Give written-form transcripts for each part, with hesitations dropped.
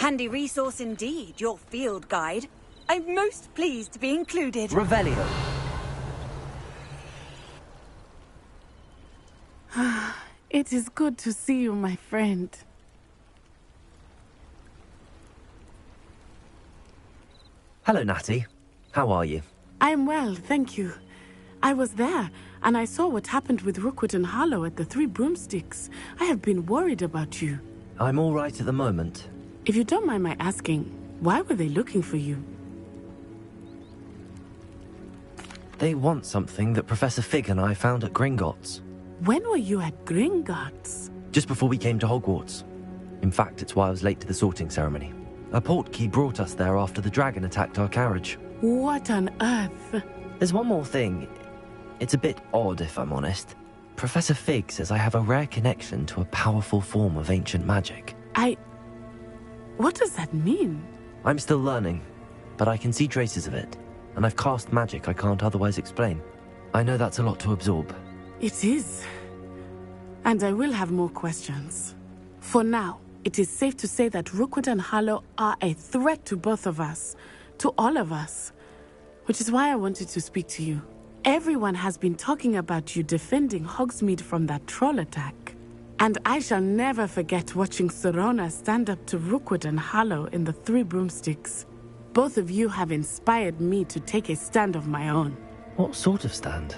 Handy resource indeed, your field guide. I'm most pleased to be included. Revelio. It is good to see you, my friend. Hello, Natty. How are you? I am well, thank you. I was there, and I saw what happened with Rookwood and Harlow at the Three Broomsticks. I have been worried about you. I'm all right at the moment. If you don't mind my asking, why were they looking for you? They want something that Professor Fig and I found at Gringotts. When were you at Gringotts? Just before we came to Hogwarts. In fact, it's why I was late to the sorting ceremony. A portkey brought us there after the dragon attacked our carriage. What on earth? There's one more thing. It's a bit odd, if I'm honest. Professor Fig says I have a rare connection to a powerful form of ancient magic. What does that mean? I'm still learning, but I can see traces of it, and I've cast magic I can't otherwise explain. I know that's a lot to absorb. It is. And I will have more questions. For now, it is safe to say that Rookwood and Harlow are a threat to both of us, to all of us, which is why I wanted to speak to you. Everyone has been talking about you defending Hogsmeade from that troll attack. And I shall never forget watching Serona stand up to Rookwood and Harlow in the Three Broomsticks. Both of you have inspired me to take a stand of my own. What sort of stand?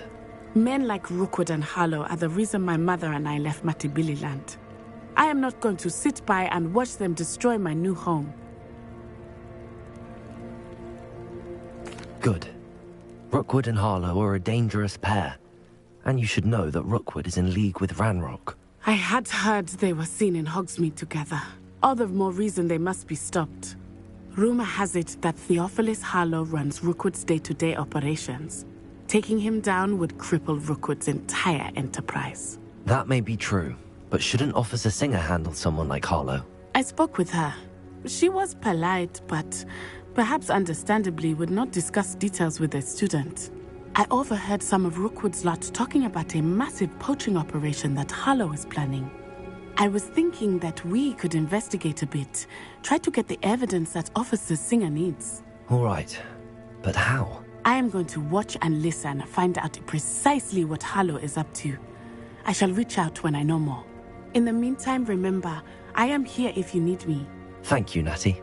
Men like Rookwood and Harlow are the reason my mother and I left Matibili-land. I am not going to sit by and watch them destroy my new home. Good. Rookwood and Harlow are a dangerous pair. And you should know that Rookwood is in league with Ranrock. I had heard they were seen in Hogsmeade together. All the more reason they must be stopped. Rumor has it that Theophilus Harlow runs Rookwood's day-to-day operations. Taking him down would cripple Rookwood's entire enterprise. That may be true, but shouldn't Officer Singer handle someone like Harlow? I spoke with her. She was polite, but perhaps understandably would not discuss details with a student. I overheard some of Rookwood's lot talking about a massive poaching operation that Harlow is planning. I was thinking that we could investigate a bit, try to get the evidence that Officer Singer needs. All right, but how? I am going to watch and listen, find out precisely what Harlow is up to. I shall reach out when I know more. In the meantime, remember, I am here if you need me. Thank you, Natty.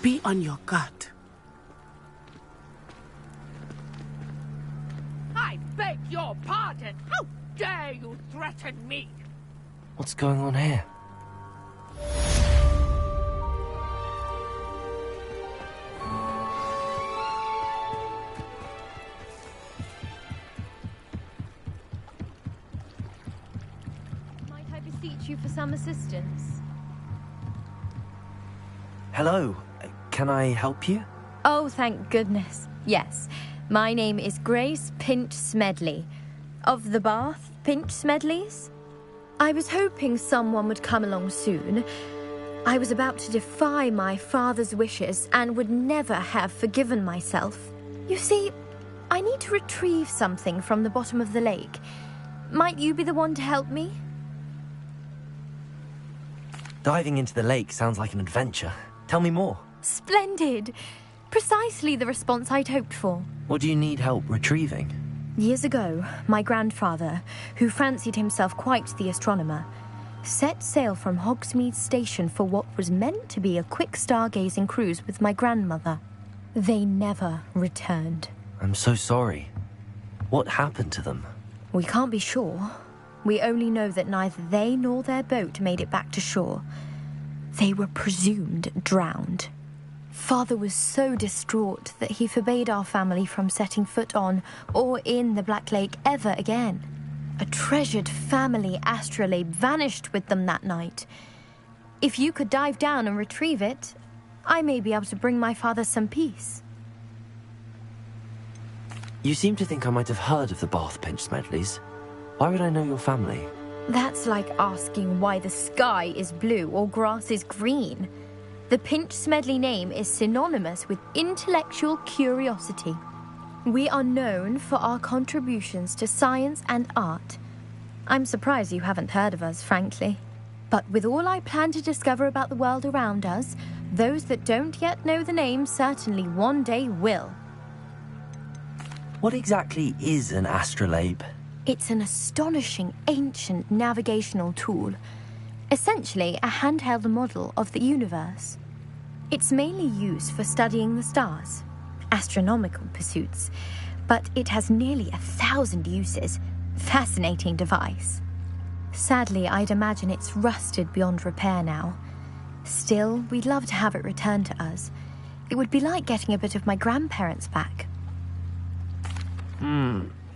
Be on your guard. I beg your pardon! How dare you threaten me? What's going on here? Might I beseech you for some assistance? Hello. Can I help you? Oh, thank goodness. Yes. My name is Grace Pinch Smedley. Of the Bath Pinch Smedleys? I was hoping someone would come along soon. I was about to defy my father's wishes and would never have forgiven myself. You see, I need to retrieve something from the bottom of the lake. Might you be the one to help me? Diving into the lake sounds like an adventure. Tell me more. Splendid! Precisely the response I'd hoped for. What do you need help retrieving? Years ago, my grandfather, who fancied himself quite the astronomer, set sail from Hogsmeade Station for what was meant to be a quick stargazing cruise with my grandmother. They never returned. I'm so sorry. What happened to them? We can't be sure. We only know that neither they nor their boat made it back to shore. They were presumed drowned. Father was so distraught that he forbade our family from setting foot on or in the Black Lake ever again. A treasured family astrolabe vanished with them that night. If you could dive down and retrieve it, I may be able to bring my father some peace. You seem to think I might have heard of the Bath Pinch Smedleys. Why would I know your family? That's like asking why the sky is blue or grass is green. The Pinch Smedley name is synonymous with intellectual curiosity. We are known for our contributions to science and art. I'm surprised you haven't heard of us, frankly. But with all I plan to discover about the world around us, those that don't yet know the name certainly one day will. What exactly is an astrolabe? It's an astonishing ancient navigational tool, essentially a handheld model of the universe. It's mainly used for studying the stars, astronomical pursuits, but it has nearly 1,000 uses. Fascinating device. Sadly, I'd imagine it's rusted beyond repair now. Still, we'd love to have it returned to us. It would be like getting a bit of my grandparents back.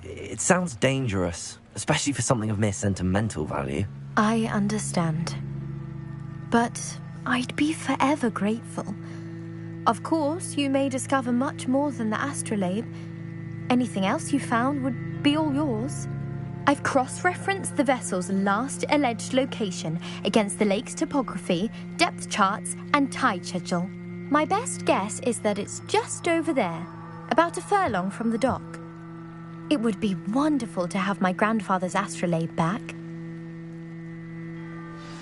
It sounds dangerous, especially for something of mere sentimental value. I understand. But I'd be forever grateful. Of course, you may discover much more than the astrolabe. Anything else you found would be all yours. I've cross-referenced the vessel's last alleged location against the lake's topography, depth charts, and tide schedule. My best guess is that it's just over there, about a furlong from the dock. It would be wonderful to have my grandfather's astrolabe back.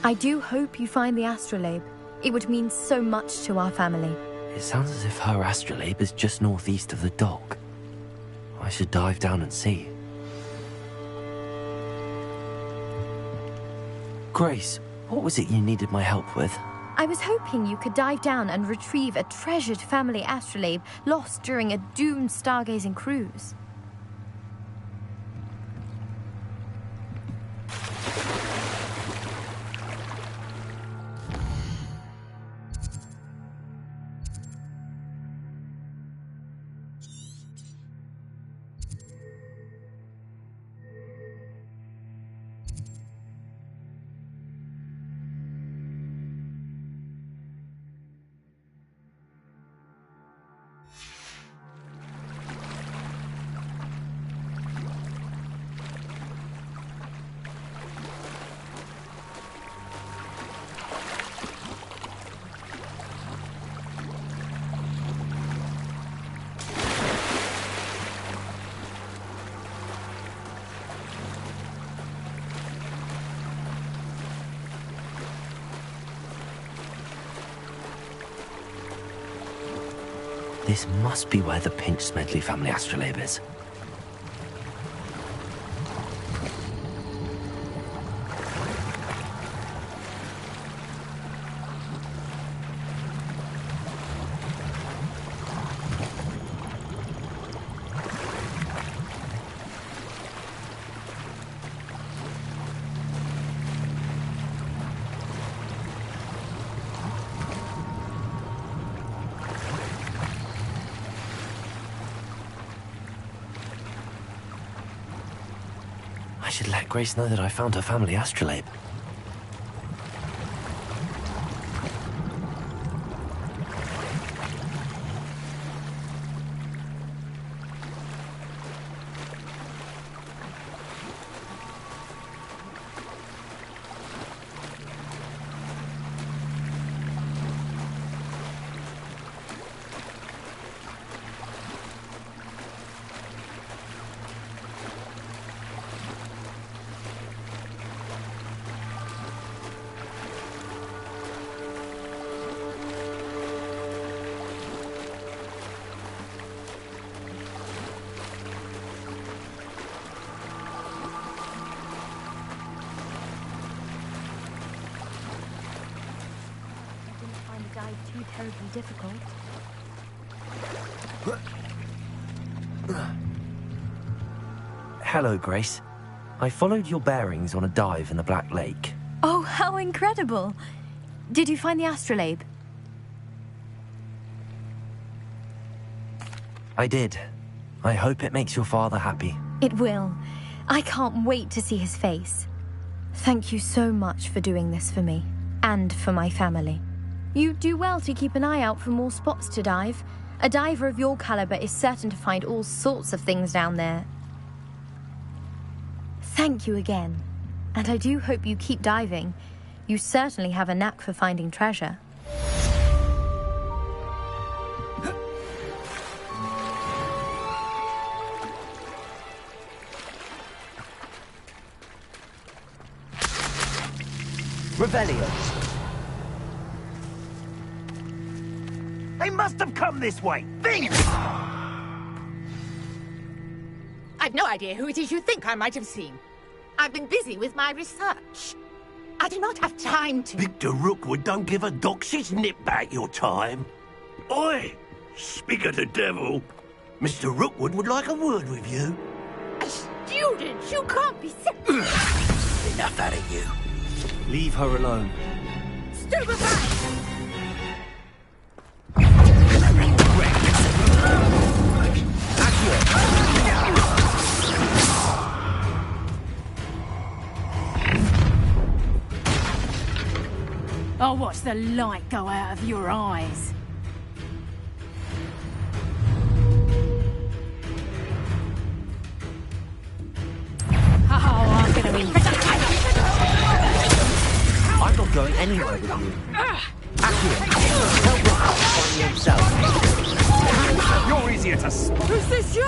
I do hope you find the astrolabe. It would mean so much to our family. It sounds as if her astrolabe is just northeast of the dock. I should dive down and see. Grace, what was it you needed my help with? I was hoping you could dive down and retrieve a treasured family astrolabe lost during a doomed stargazing cruise. This must be where the Pinch-Smedley family astrolabe is. I should let Grace know that I found her family astrolabe. Too terribly difficult. Hello, Grace. I followed your bearings on a dive in the Black Lake. Oh, how incredible! Did you find the astrolabe? I did. I hope it makes your father happy. It will. I can't wait to see his face. Thank you so much for doing this for me, and for my family. You do well to keep an eye out for more spots to dive. A diver of your caliber is certain to find all sorts of things down there. Thank you again, and I do hope you keep diving. You certainly have a knack for finding treasure. With Revelio. They must have come this way. Think! I've no idea who it is you think I might have seen. I've been busy with my research. I do not have time to... Victor Rookwood don't give a doxy's nip back your time. Oi! Speak of the devil. Mr. Rookwood would like a word with you. A student? You can't be serious. Enough out of you. Leave her alone. Stupefy! I'll watch the light go out of your eyes. I'm gonna be... I'm not going anywhere with you. Accio, help Rookwood find himself. You're easier to spot. Who's this you?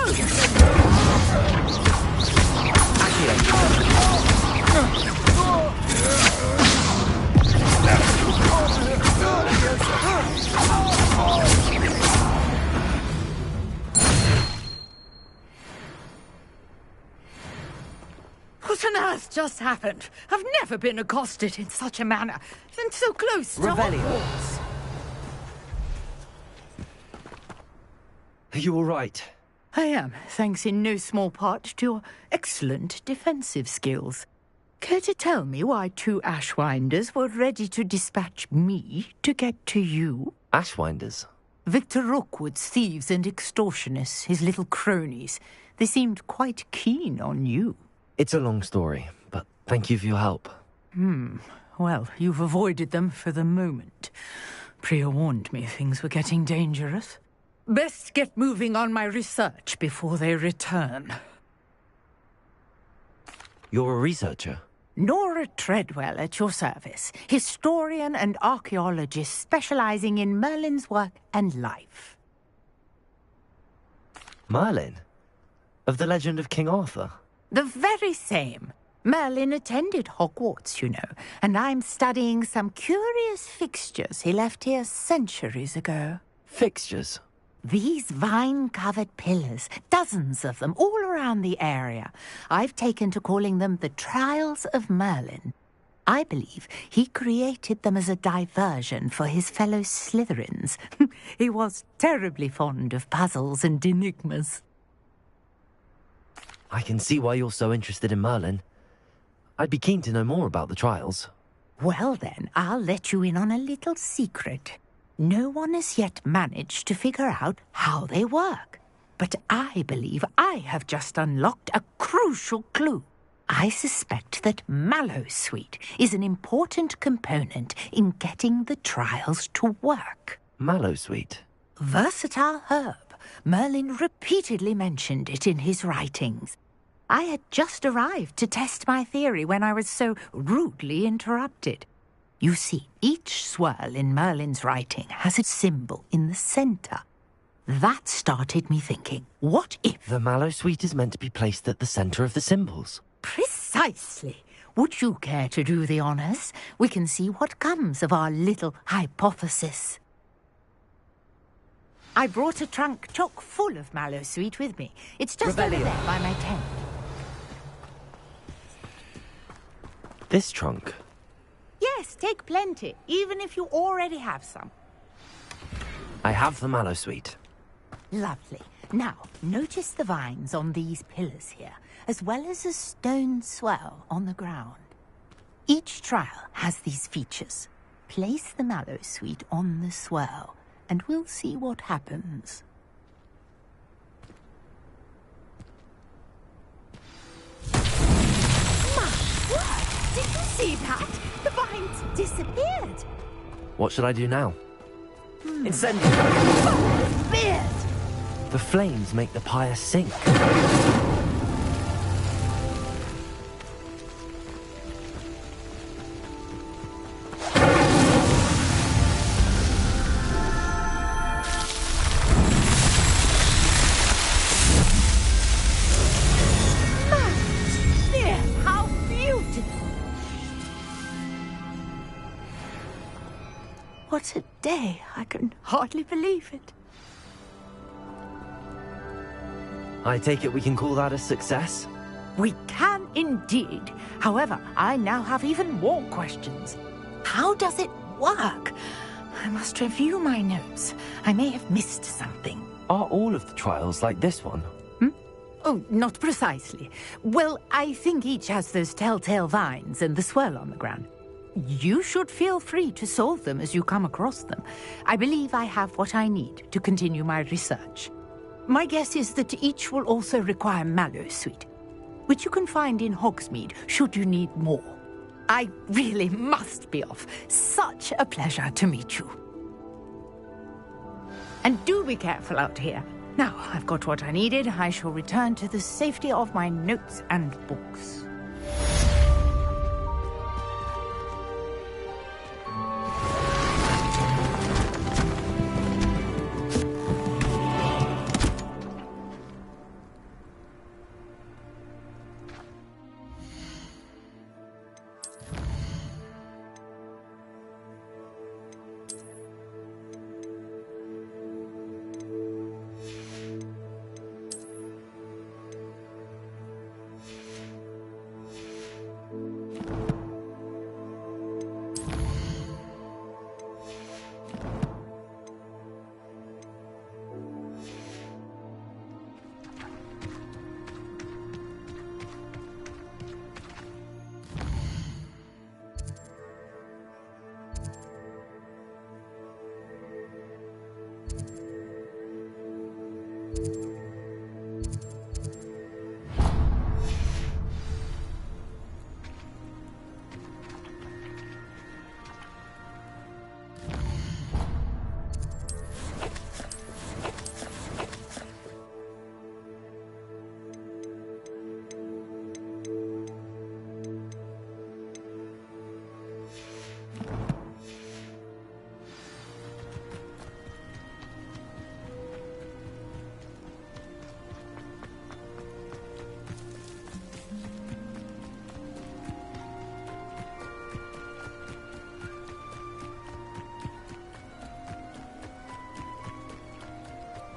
What on earth just happened? I've never been accosted in such a manner, and so close to Revelio. Hogwarts. Are you all right? I am, thanks in no small part to your excellent defensive skills. Care to tell me why 2 Ashwinders were ready to dispatch me to get to you? Ashwinders? Victor Rookwood's thieves and extortionists, his little cronies. They seemed quite keen on you. It's a long story, but thank you for your help. Well, you've avoided them for the moment. Priya warned me things were getting dangerous. Best get moving on my research before they return. You're a researcher? Nora Treadwell at your service, historian and archaeologist specializing in Merlin's work and life. Merlin? Of the legend of King Arthur? The very same. Merlin attended Hogwarts, you know, and I'm studying some curious fixtures he left here centuries ago. Fixtures? These vine-covered pillars, dozens of them, all around the area. I've taken to calling them the Trials of Merlin. I believe he created them as a diversion for his fellow Slytherins. He was terribly fond of puzzles and enigmas. I can see why you're so interested in Merlin. I'd be keen to know more about the trials. Well then, I'll let you in on a little secret. No one has yet managed to figure out how they work. But I believe I have just unlocked a crucial clue. I suspect that Mallowsweet is an important component in getting the trials to work. Mallowsweet? Versatile herb. Merlin repeatedly mentioned it in his writings. I had just arrived to test my theory when I was so rudely interrupted. You see, each swirl in Merlin's writing has a symbol in the center. That started me thinking, what if... The Mallowsweet is meant to be placed at the center of the symbols. Precisely. Would you care to do the honors? We can see what comes of our little hypothesis. I brought a trunk chock full of Mallowsweet with me. It's just over there by my tent. This trunk? Yes, take plenty, even if you already have some. I have the Mallowsweet. Lovely. Now, notice the vines on these pillars here, as well as a stone swell on the ground. Each trial has these features. Place the Mallowsweet on the swell, and we'll see what happens. My word! Did you see that? The vines disappeared. What should I do now? Incendio! Oh, beard! The flames make the pyre sink. day. I can hardly believe it. I take it we can call that a success? We can indeed. However, I now have even more questions. How does it work? I must review my notes. I may have missed something. Are all of the trials like this one? Oh, not precisely. Well, I think each has those telltale vines and the swirl on the ground. You should feel free to solve them as you come across them. I believe I have what I need to continue my research. My guess is that each will also require Mallowsweet, which you can find in Hogsmeade should you need more. I really must be off. Such a pleasure to meet you. And do be careful out here. Now I've got what I needed, I shall return to the safety of my notes and books.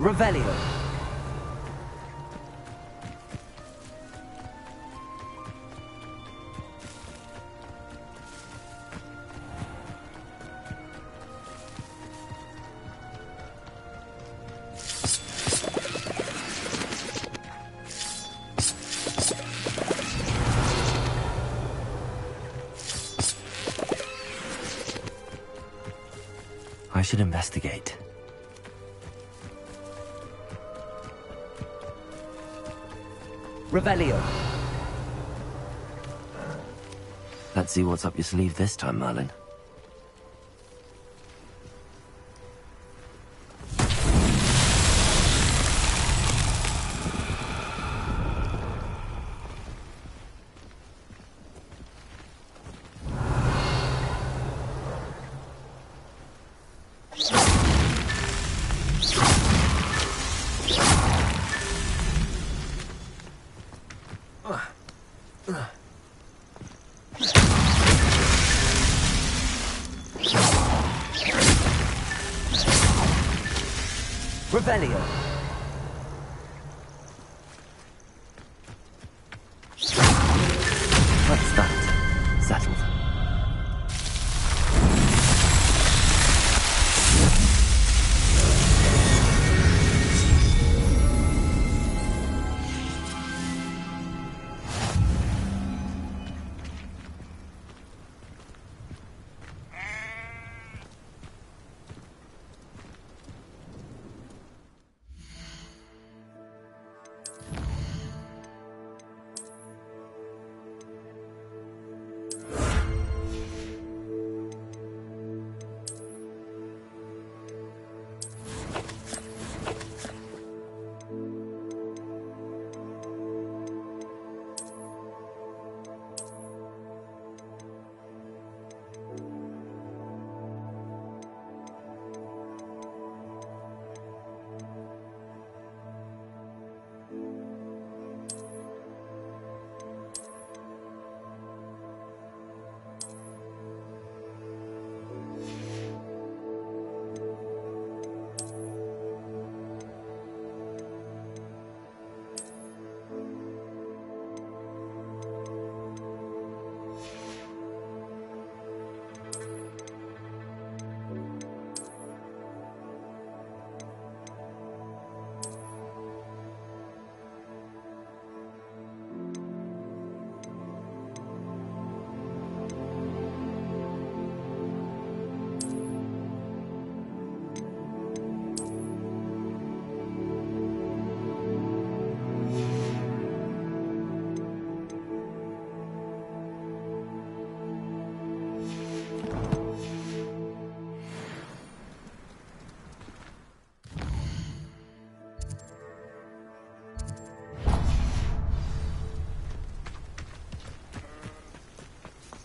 Revelio. I should investigate. Revelio. Let's see what's up your sleeve this time, Merlin. Revelio. What's that? Settled.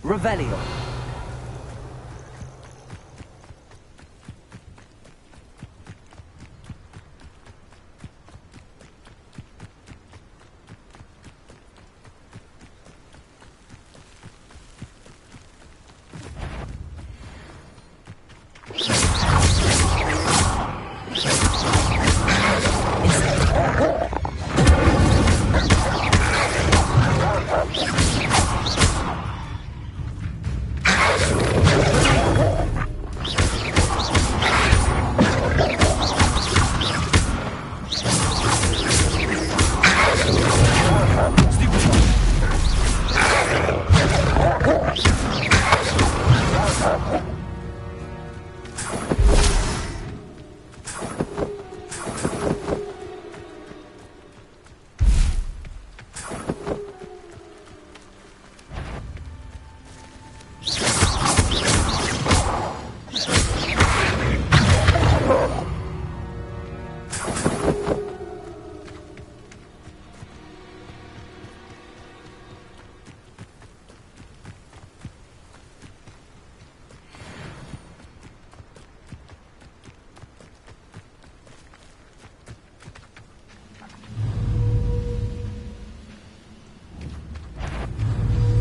Revelio.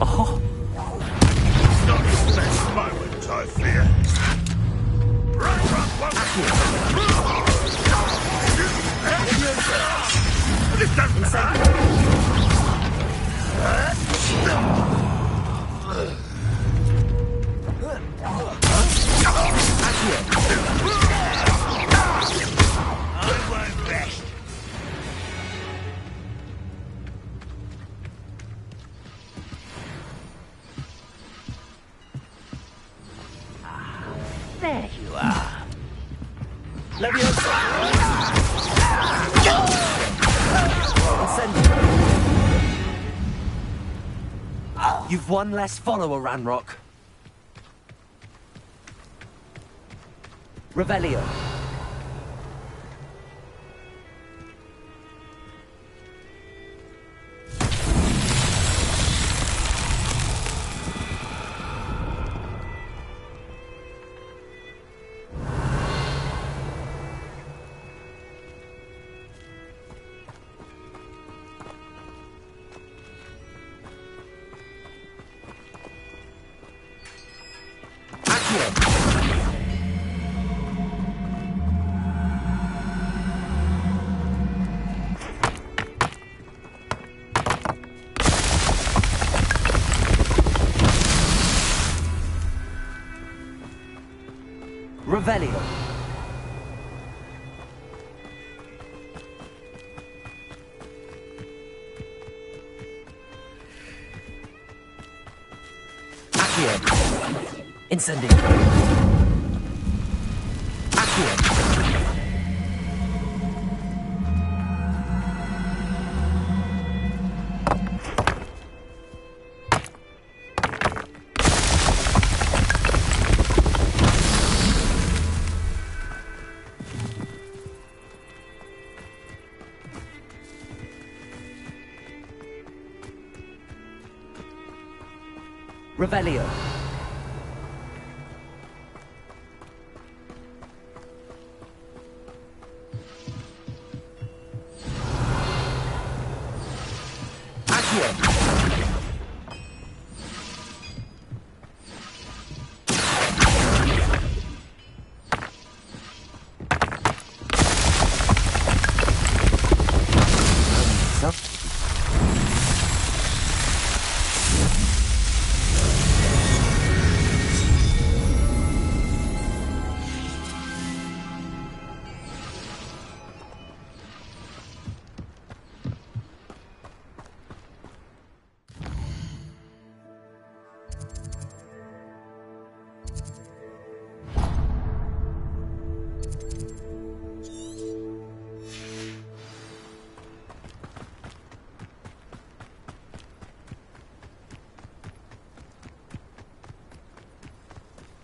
Oh, Not the best moment, I fear. This doesn't hurt. I won't rest. There you are. You've one less follower, Ranrock. Revelio. Revelio. Accio. Incendio. Accio. Revelio. Accio.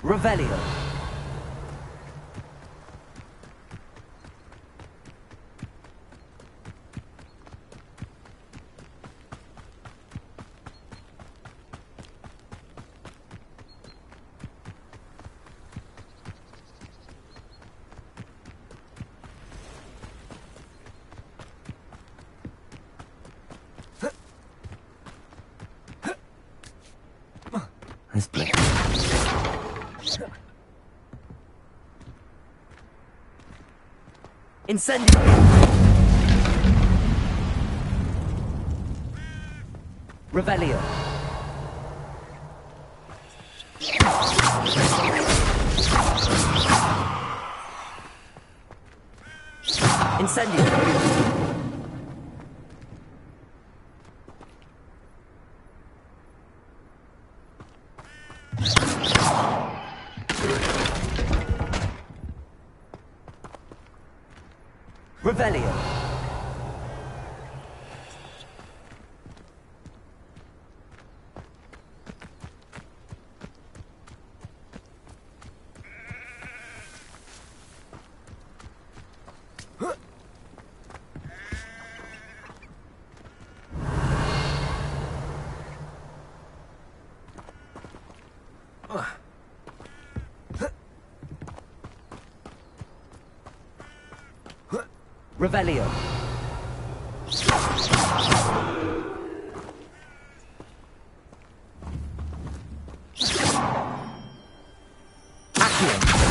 Revelio. This place. Incendio! Revelio. Incendio. Revelio. Revelio. Accio.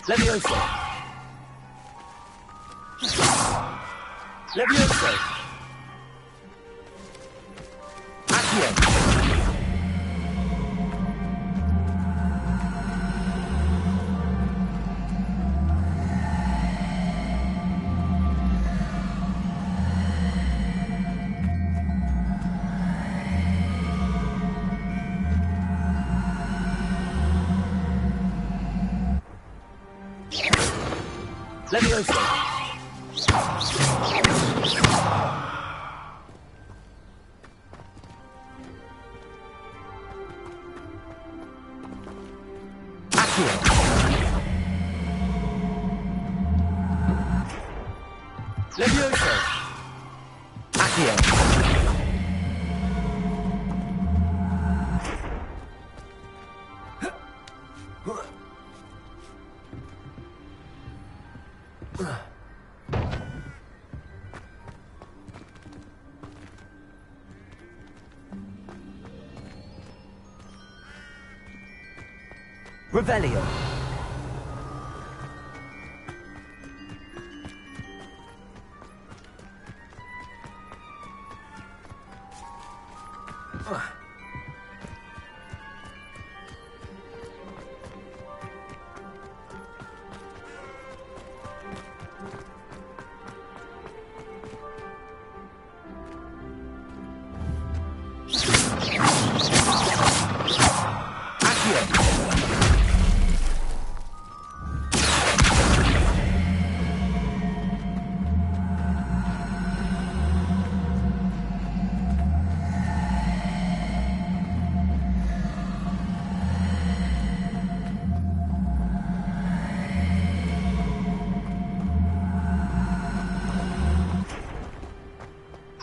Levioso. Levioso. Accio. Levioso. Accio. Levioso. Accio. Revelio.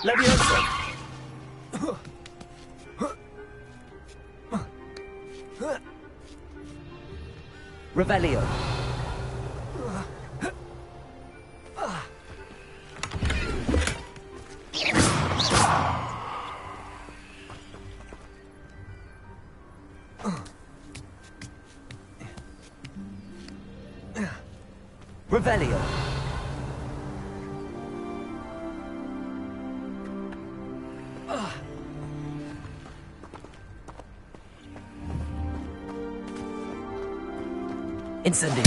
Levioso. Revelio. Revelio. Incendio.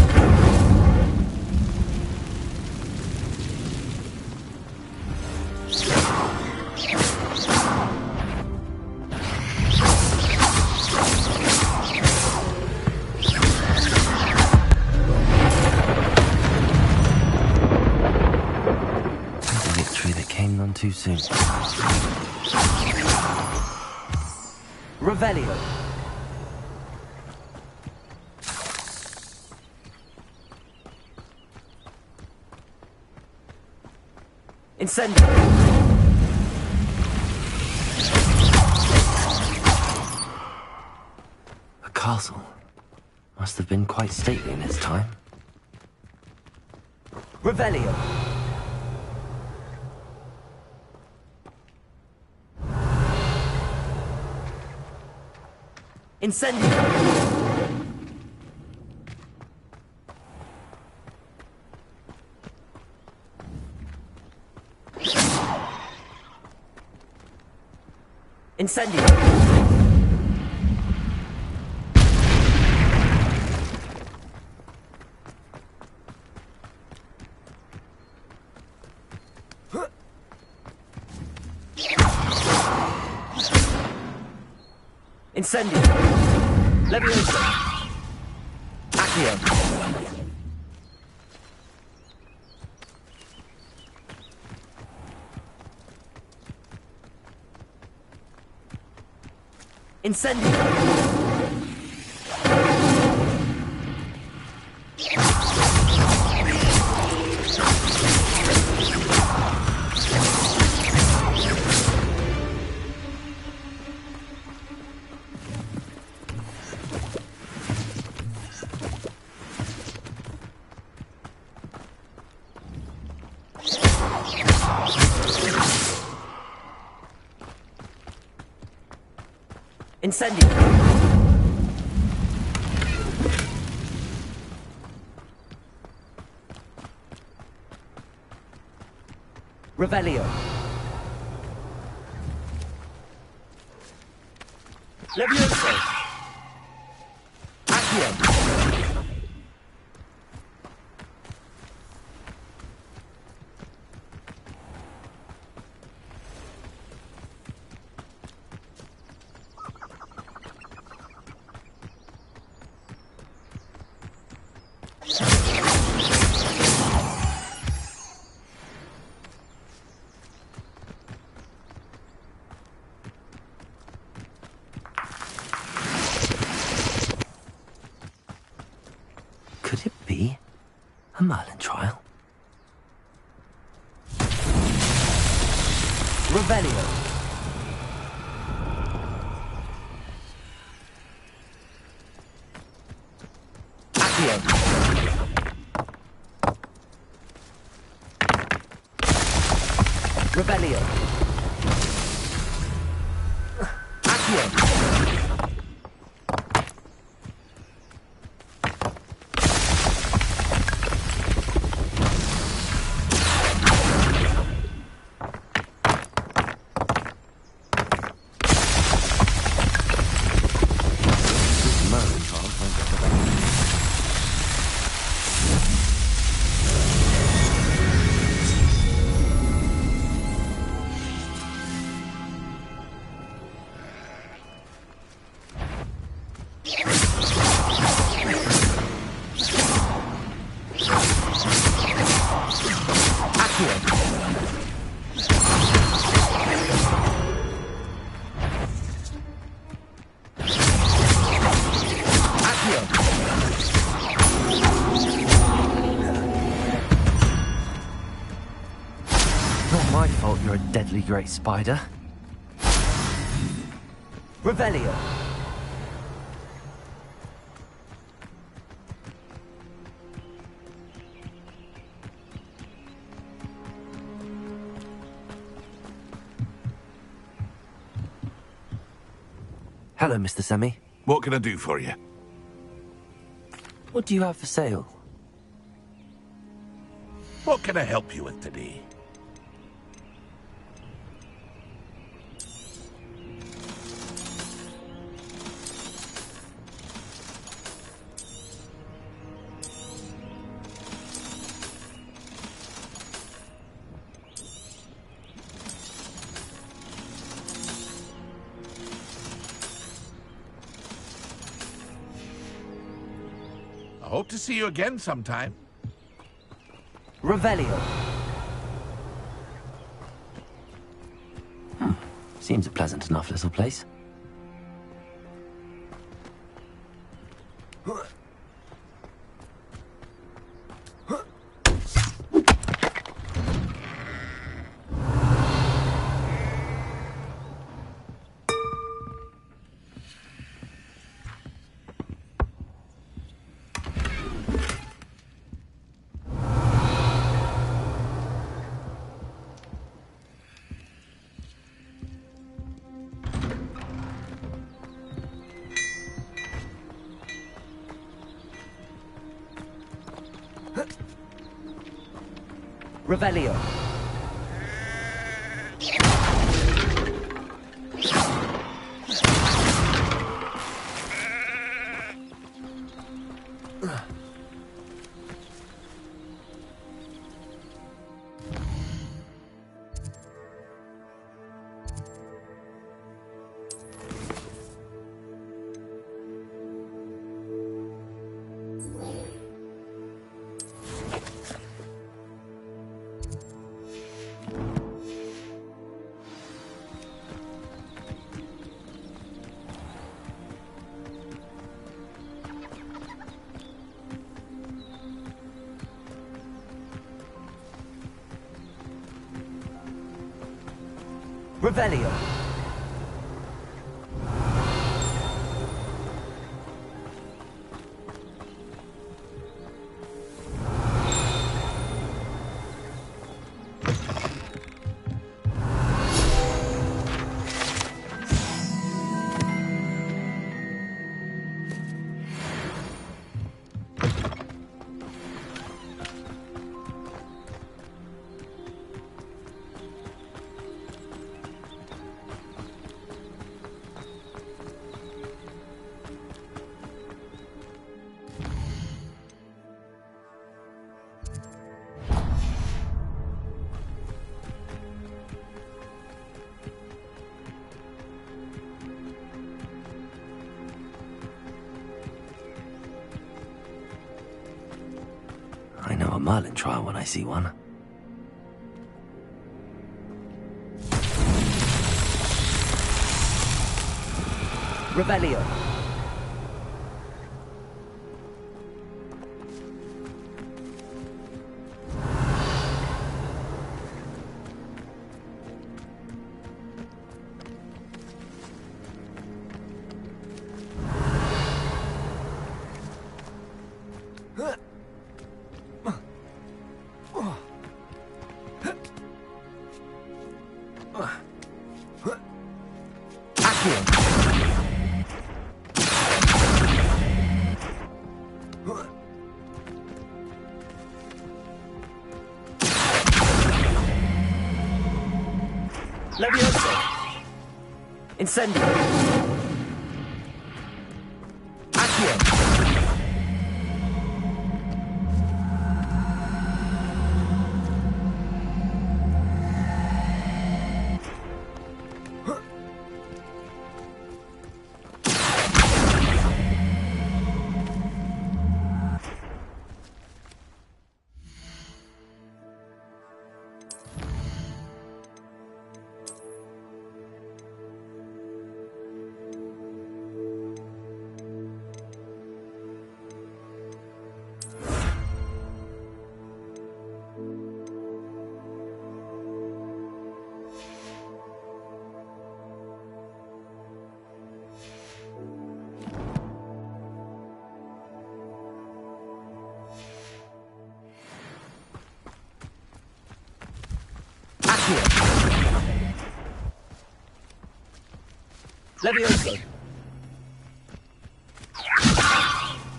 A victory that came none too soon. Revelio. Incendio! A castle. Must have been quite stately in its time. Revelio! Incendio! Incendio! Incendio! Levioso! Accio! Incendio! Incendio! Revelio! Levioso! Accio! Could it be a Merlin trial? Revelio! Accio! Revelio! Accio! Not my fault you're a deadly great spider. Revelio! Hello, Mr. Semi. What can I do for you? What do you have for sale? What can I help you with today? I hope to see you again sometime. Revelio. Seems a pleasant enough little place. Revelio. Revelio. I know a Merlin trial when I see one. Revelio. Levioso. Incendio. Accio. Levioso.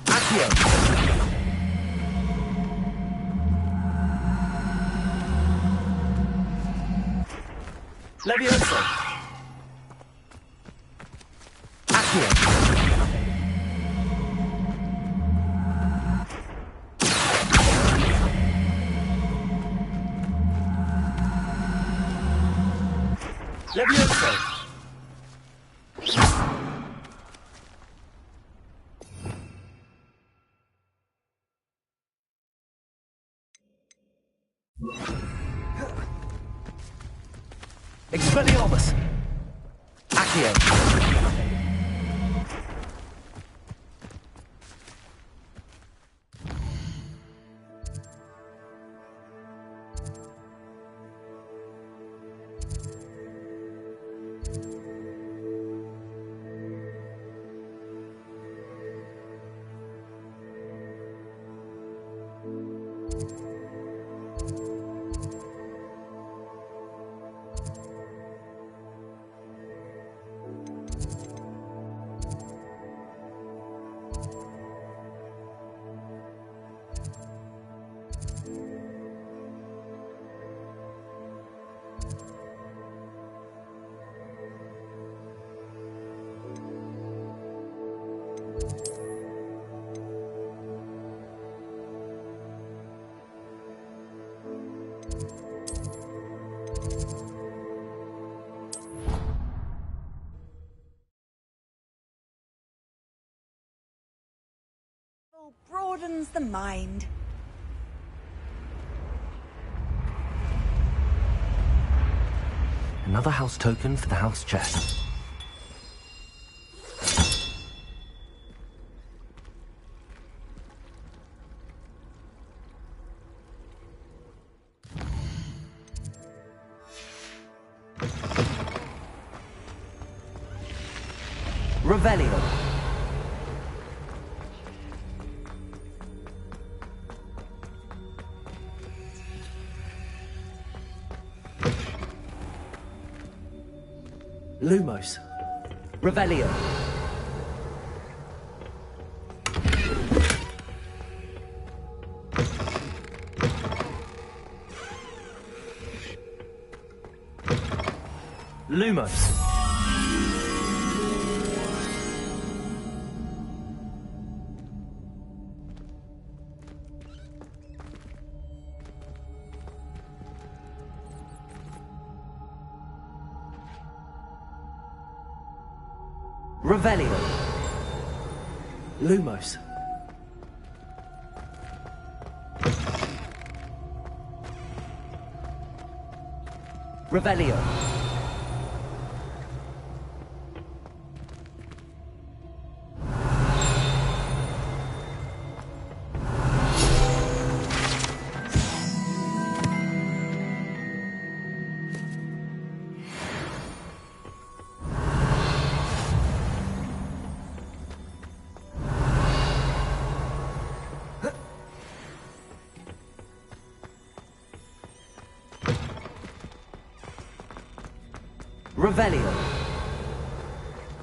Accio. Levioso. Accio. Levioso. Expelliarmus! Accio! Broadens the mind. Another house token for the house chest. Revelio. Lumos. Revelio. Lumos. Revelio. Lumos. Revelio. Revelio.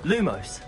Lumos.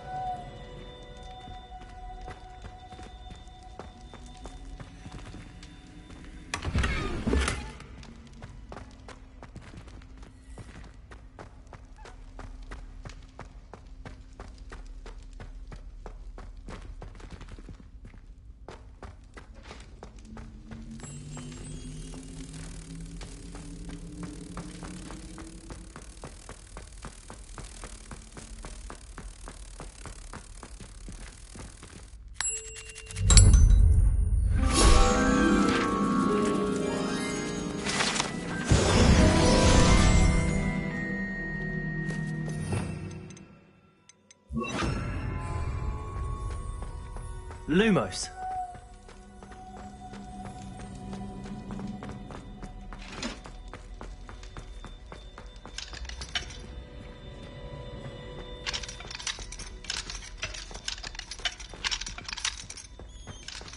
Lumos.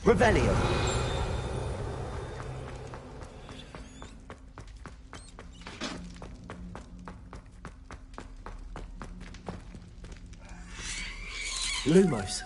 Revelio. Lumos.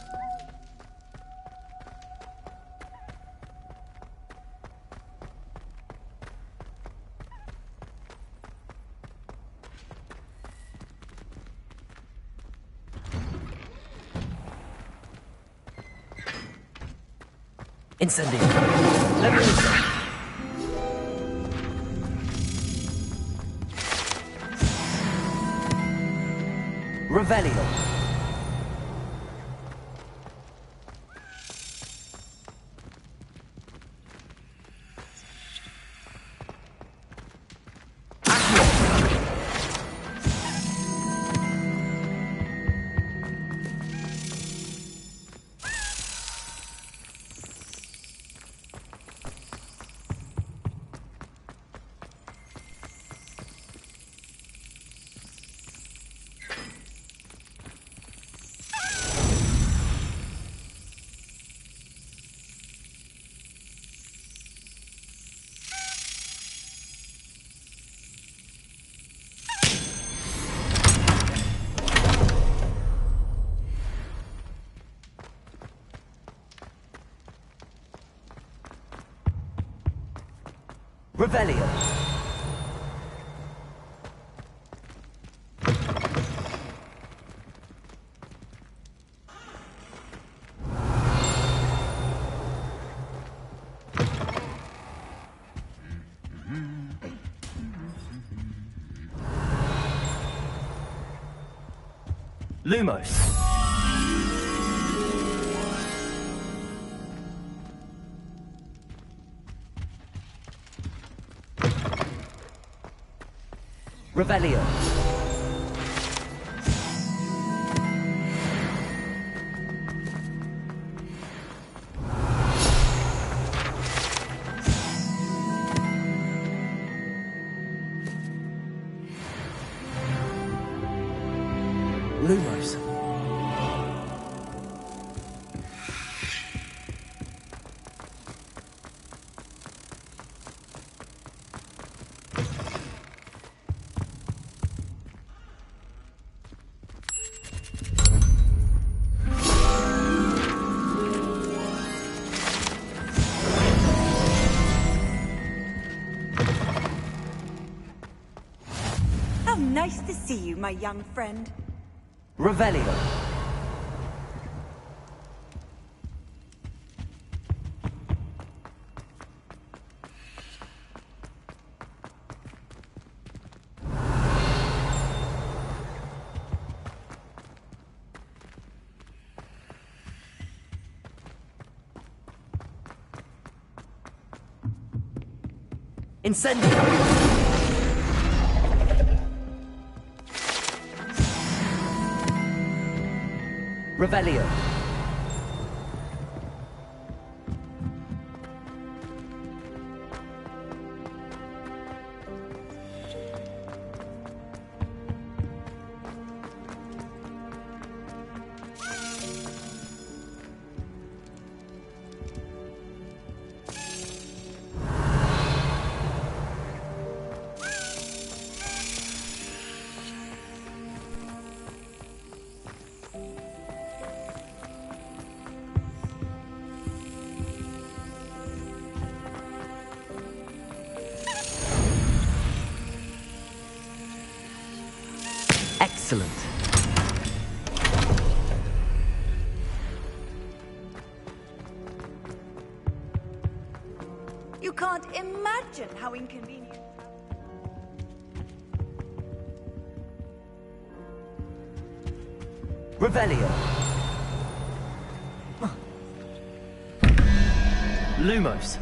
Incendio. Levelation. Revelio. Revelio. Lumos. Revelio. Lumos. How nice to see you, my young friend. Revelio. Incendio. Revelio. Excellent. You can't imagine how inconvenient. Revelio. Lumos.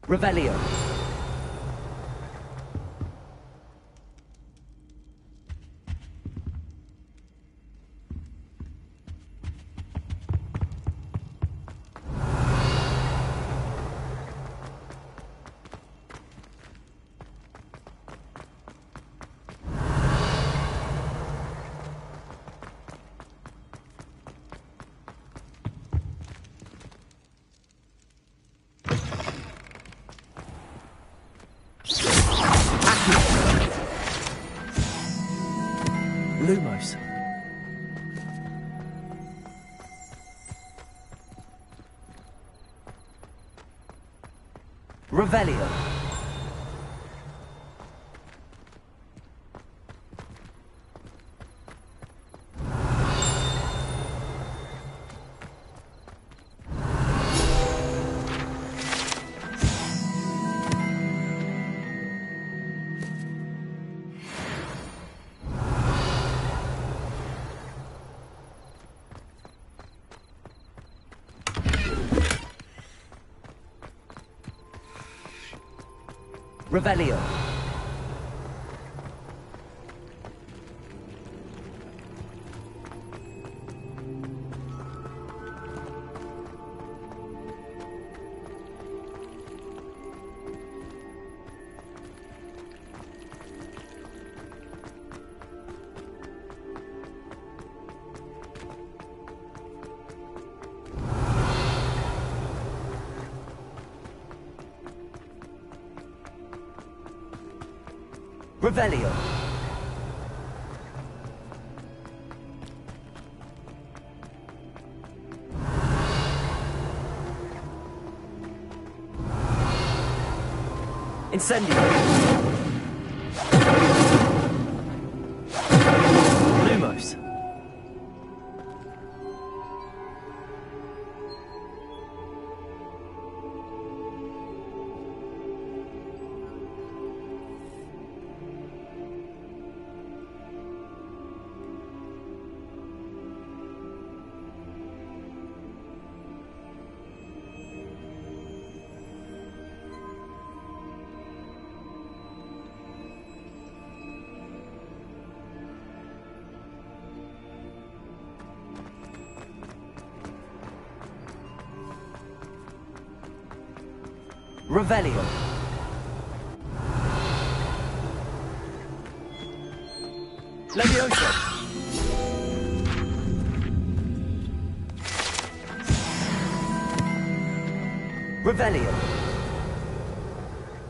Revelio. Revelio. Revelio. Revelio. Incendio. Lumos. Revelio. Levioso. Revelio.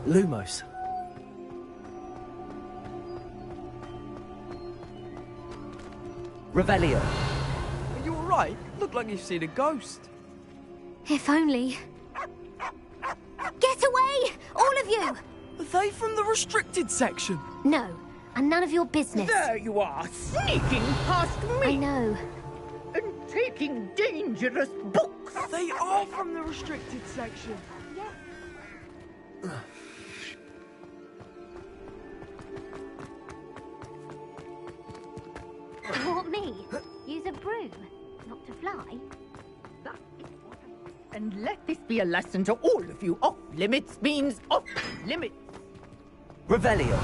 Lumos. Revelio. Are you alright? Look like you've seen a ghost. If only. Get away! All of you! Are they from the restricted section? No, and none of your business. There you are, sneaking past I me know. and taking dangerous books. They are from the restricted section. What, me? Use a broom, not to fly? And let this be a lesson to all of you. Off limits means off limits. Revelio.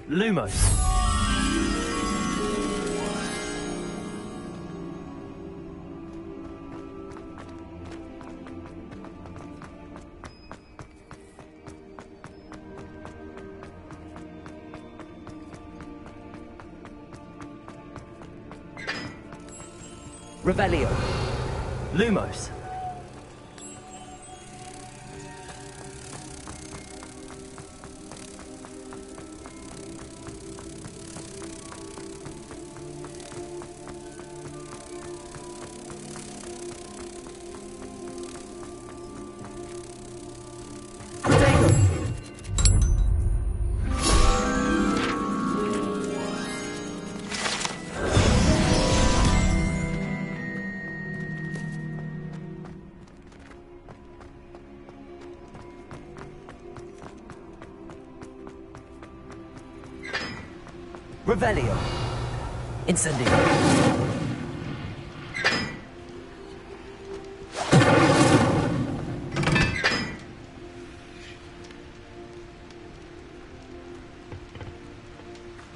Lumos. Revelio. Lumos. Revelio. Incendio.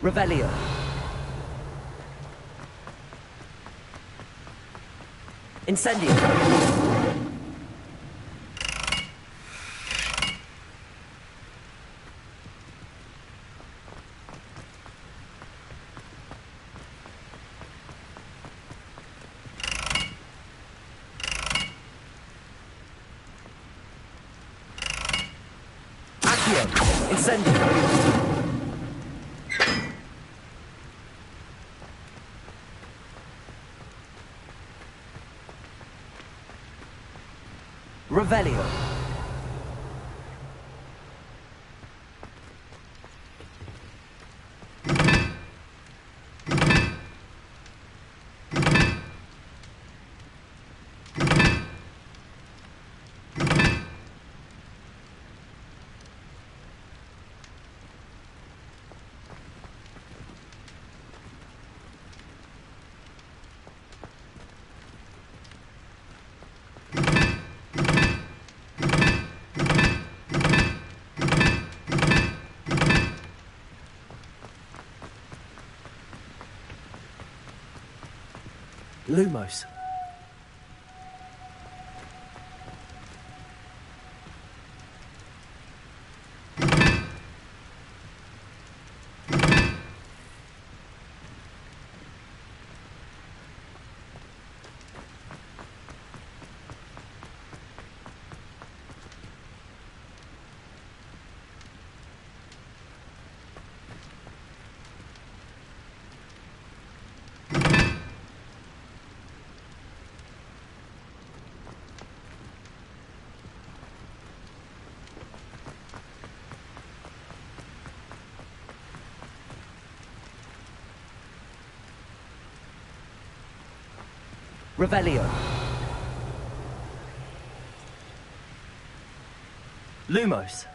Revelio. Incendio. Accio! Incendio! Revelio! Lumos. Revelio. Lumos.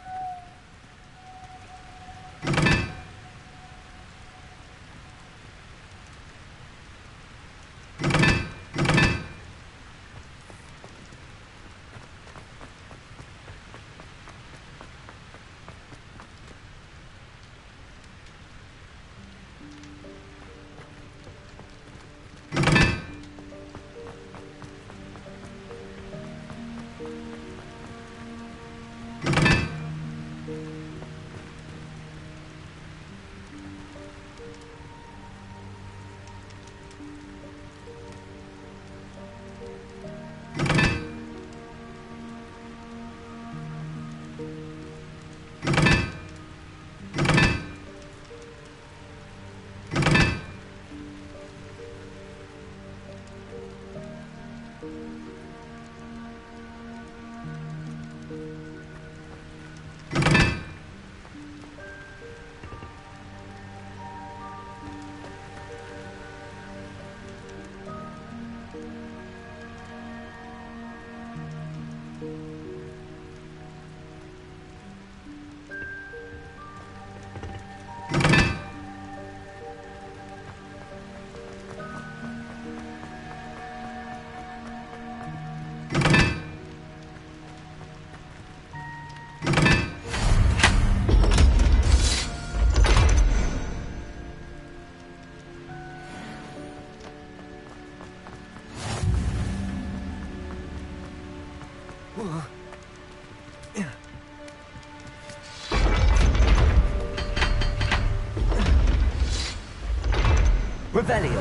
Revelio.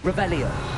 Revelio.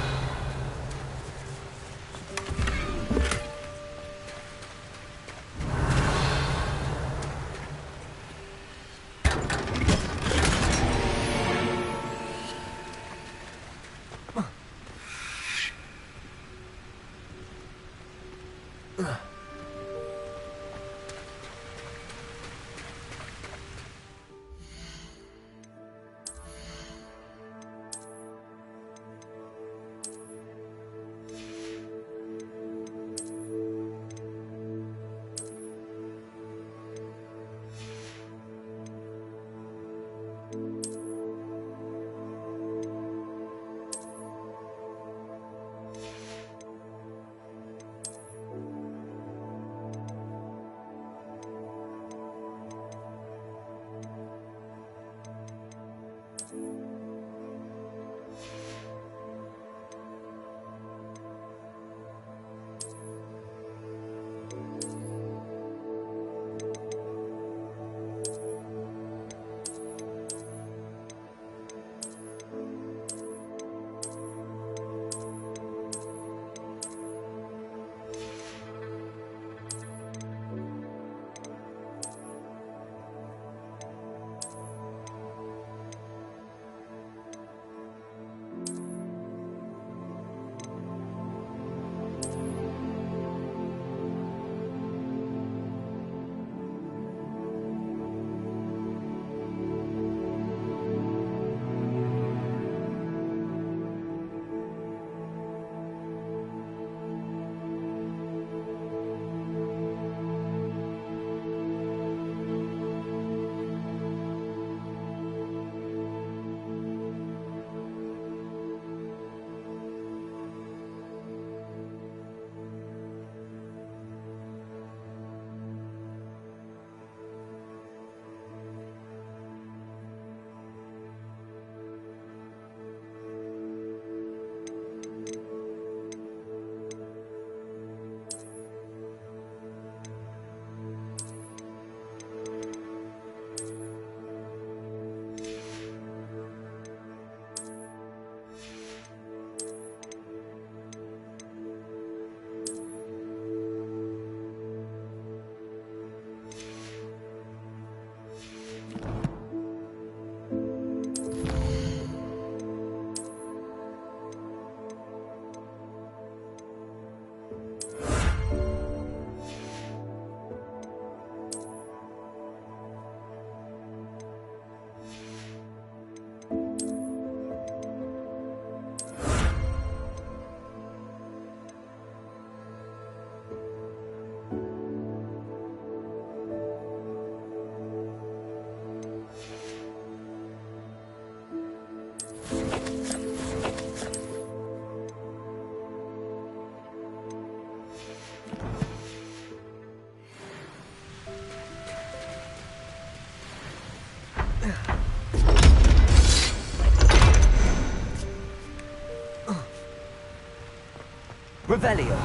Revelio.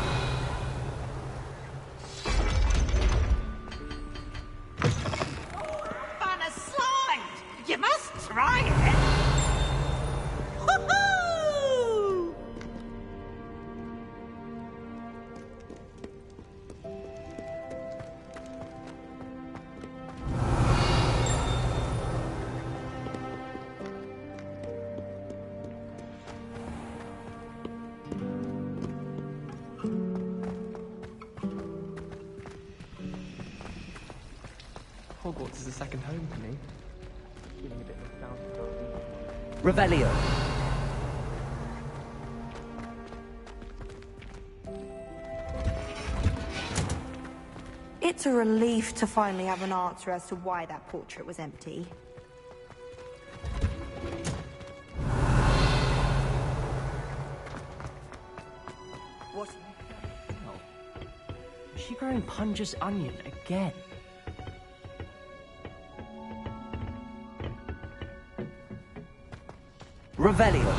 On a slide! You must try it! Woohoo! Hogwarts is a second home for me. Feeling a bit nostalgic after. Revelio. It's a relief to finally have an answer as to why that portrait was empty. What? Is she growing Punja's onion again? Revelio.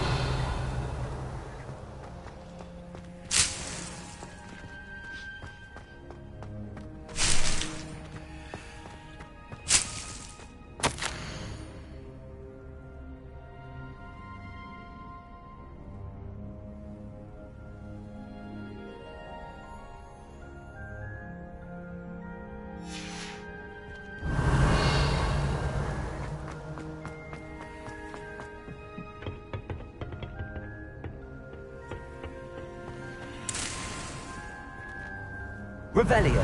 Revelio.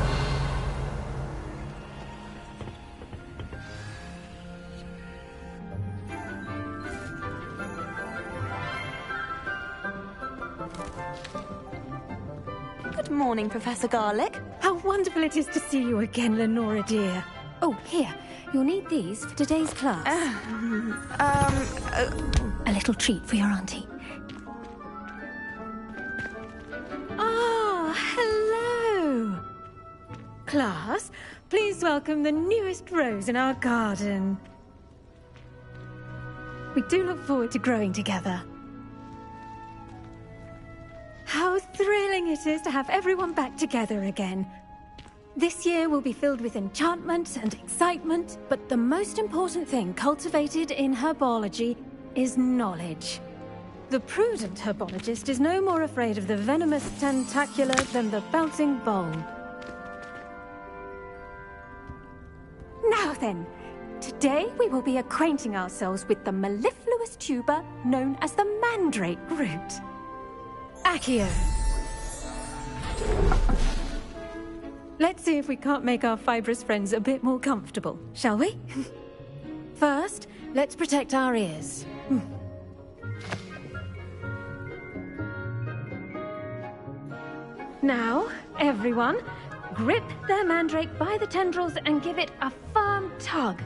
Good morning, Professor Garlick. How wonderful it is to see you again, Lenora dear. Oh, here. You'll need these for today's class. A little treat for your auntie. Ah, hello. Class, please welcome the newest rose in our garden. We do look forward to growing together. How thrilling it is to have everyone back together again. This year will be filled with enchantment and excitement, but the most important thing cultivated in herbology is knowledge. The prudent herbologist is no more afraid of the venomous tentacula than the bouncing vole. Now then, today we will be acquainting ourselves with the mellifluous tuber known as the mandrake root. Accio. Let's see if we can't make our fibrous friends a bit more comfortable, shall we? First, let's protect our ears. Now, everyone, grip their mandrake by the tendrils and give it a firm tug.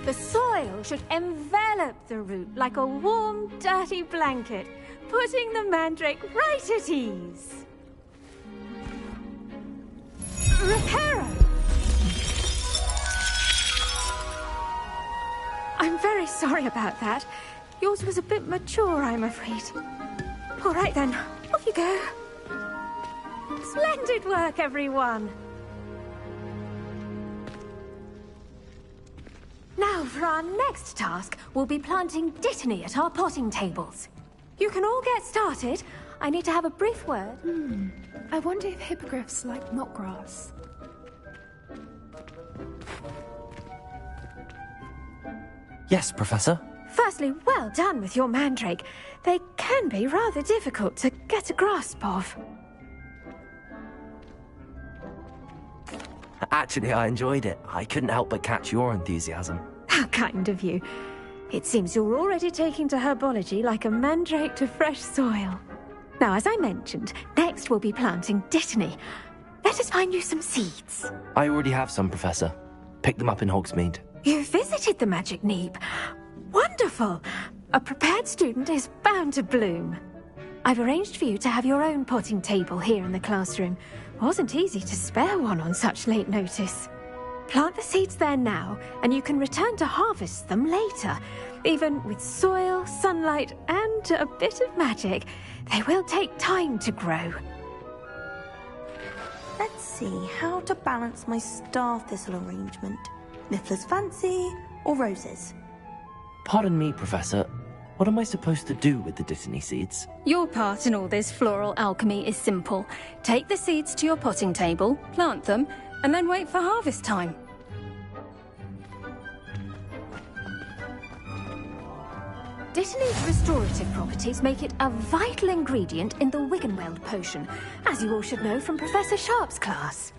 The soil should envelop the root like a warm, dirty blanket, putting the mandrake right at ease. Reparo! I'm very sorry about that. Yours was a bit mature, I'm afraid. All right then, off you go. Splendid work, everyone. Now, for our next task, we'll be planting Dittany at our potting tables. You can all get started. I need to have a brief word. I wonder if hippogriffs like knotgrass. Yes, Professor. Firstly, well done with your mandrake. They can be rather difficult to get a grasp of. Actually, I enjoyed it. I couldn't help but catch your enthusiasm. How kind of you. It seems you're already taking to herbology like a mandrake to fresh soil. Now, as I mentioned, next we'll be planting Dittany. Let us find you some seeds. I already have some, Professor. Picked them up in Hogsmeade. You visited the Magic Neep. Wonderful. A prepared student is bound to bloom. I've arranged for you to have your own potting table here in the classroom. Wasn't easy to spare one on such late notice. Plant the seeds there now, and you can return to harvest them later. Even with soil, sunlight, and a bit of magic, they will take time to grow. Let's see how to balance my star thistle arrangement. Miffler's fancy or roses? Pardon me, Professor. What am I supposed to do with the Dittany seeds? Your part in all this floral alchemy is simple. Take the seeds to your potting table, plant them, and then wait for harvest time. Dittany's restorative properties make it a vital ingredient in the Wiggenweld potion, as you all should know from Professor Sharp's class.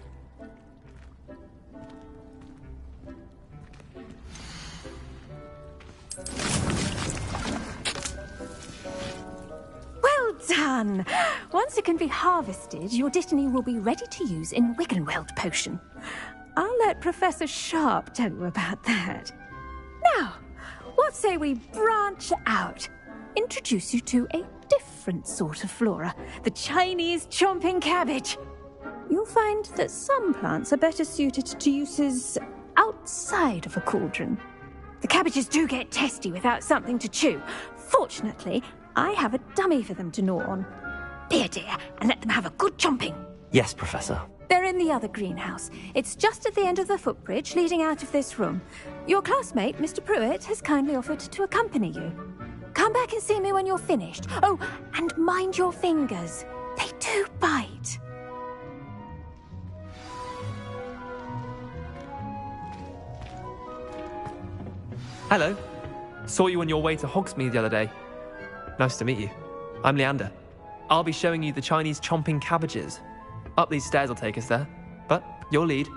Well done! Once it can be harvested, your Dittany will be ready to use in Wiggenweld potion. I'll let Professor Sharp tell you about that. Now, what say we branch out? Introduce you to a different sort of flora, the Chinese chomping cabbage. You'll find that some plants are better suited to uses outside of a cauldron. The cabbages do get testy without something to chew. Fortunately, I have a dummy for them to gnaw on. Here, dear, and let them have a good chomping. Yes, Professor. They're in the other greenhouse. It's just at the end of the footbridge leading out of this room. Your classmate, Mr. Pruitt, has kindly offered to accompany you. Come back and see me when you're finished. Oh, and mind your fingers. They do bite. Hello. Saw you on your way to Hogsmeade the other day. Nice to meet you. I'm Leander. I'll be showing you the Chinese chomping cabbages. Up these stairs will take us there, but your lead.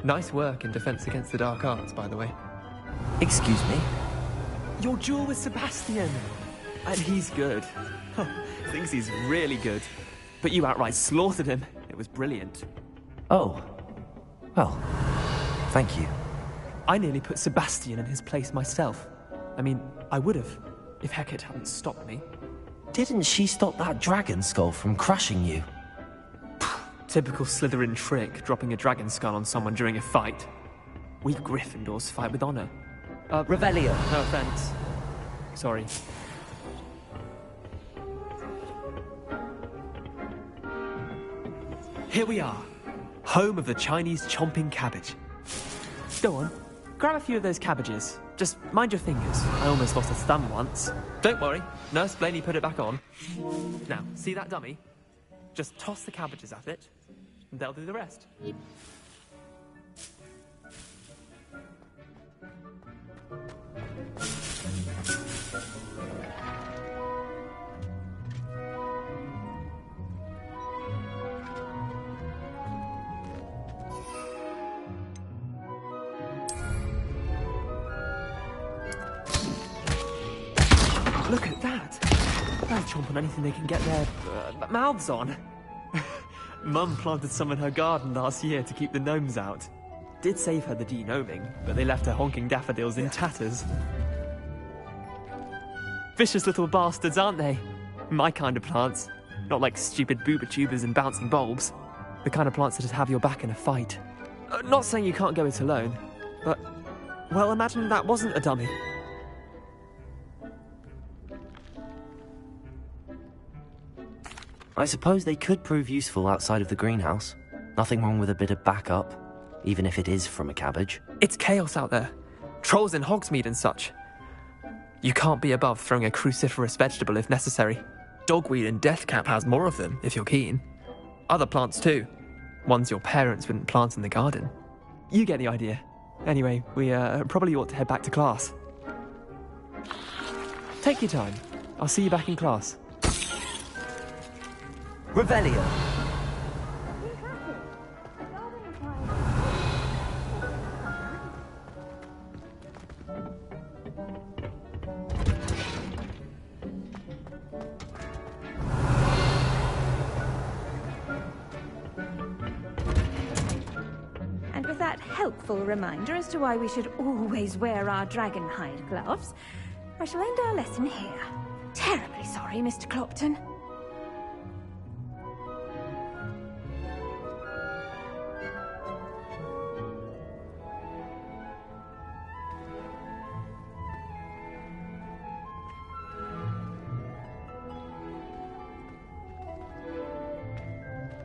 Nice work in Defense Against the Dark Arts, by the way. Excuse me? Your duel with Sebastian! And he's good. Thinks he's really good. But you outright slaughtered him. It was brilliant. Oh. Well, thank you. I nearly put Sebastian in his place myself. I mean, I would have, if Hecate hadn't stopped me. Didn't she stop that dragon skull from crushing you? Typical Slytherin trick, dropping a dragon skull on someone during a fight. We Gryffindors fight with honor. Revelio. No offense. Sorry. Here we are, home of the Chinese chomping cabbage. Go on, grab a few of those cabbages. Just mind your fingers. I almost lost a thumb once. Don't worry, Nurse Blaney put it back on. Now, see that dummy? Just toss the cabbages at it, and they'll do the rest. Look at that! They'll chomp on anything they can get their mouths on. Mum planted some in her garden last year to keep the gnomes out. Did save her the de-gnoming, but they left her honking daffodils in tatters. Vicious little bastards, aren't they? My kind of plants. Not like stupid booba tubers and bouncing bulbs. The kind of plants that just have your back in a fight. Not saying you can't go it alone, but... well, imagine that wasn't a dummy. I suppose they could prove useful outside of the greenhouse. Nothing wrong with a bit of backup, even if it is from a cabbage. It's chaos out there. Trolls in Hogsmeade and such. You can't be above throwing a cruciferous vegetable if necessary. Dogweed and deathcap has more of them, if you're keen. Other plants too. Ones your parents wouldn't plant in the garden. You get the idea. Anyway, we probably ought to head back to class. Take your time. I'll see you back in class. Revelio. that helpful reminder as to why we should always wear our dragonhide gloves, I shall end our lesson here. Terribly sorry, Mr. Clopton.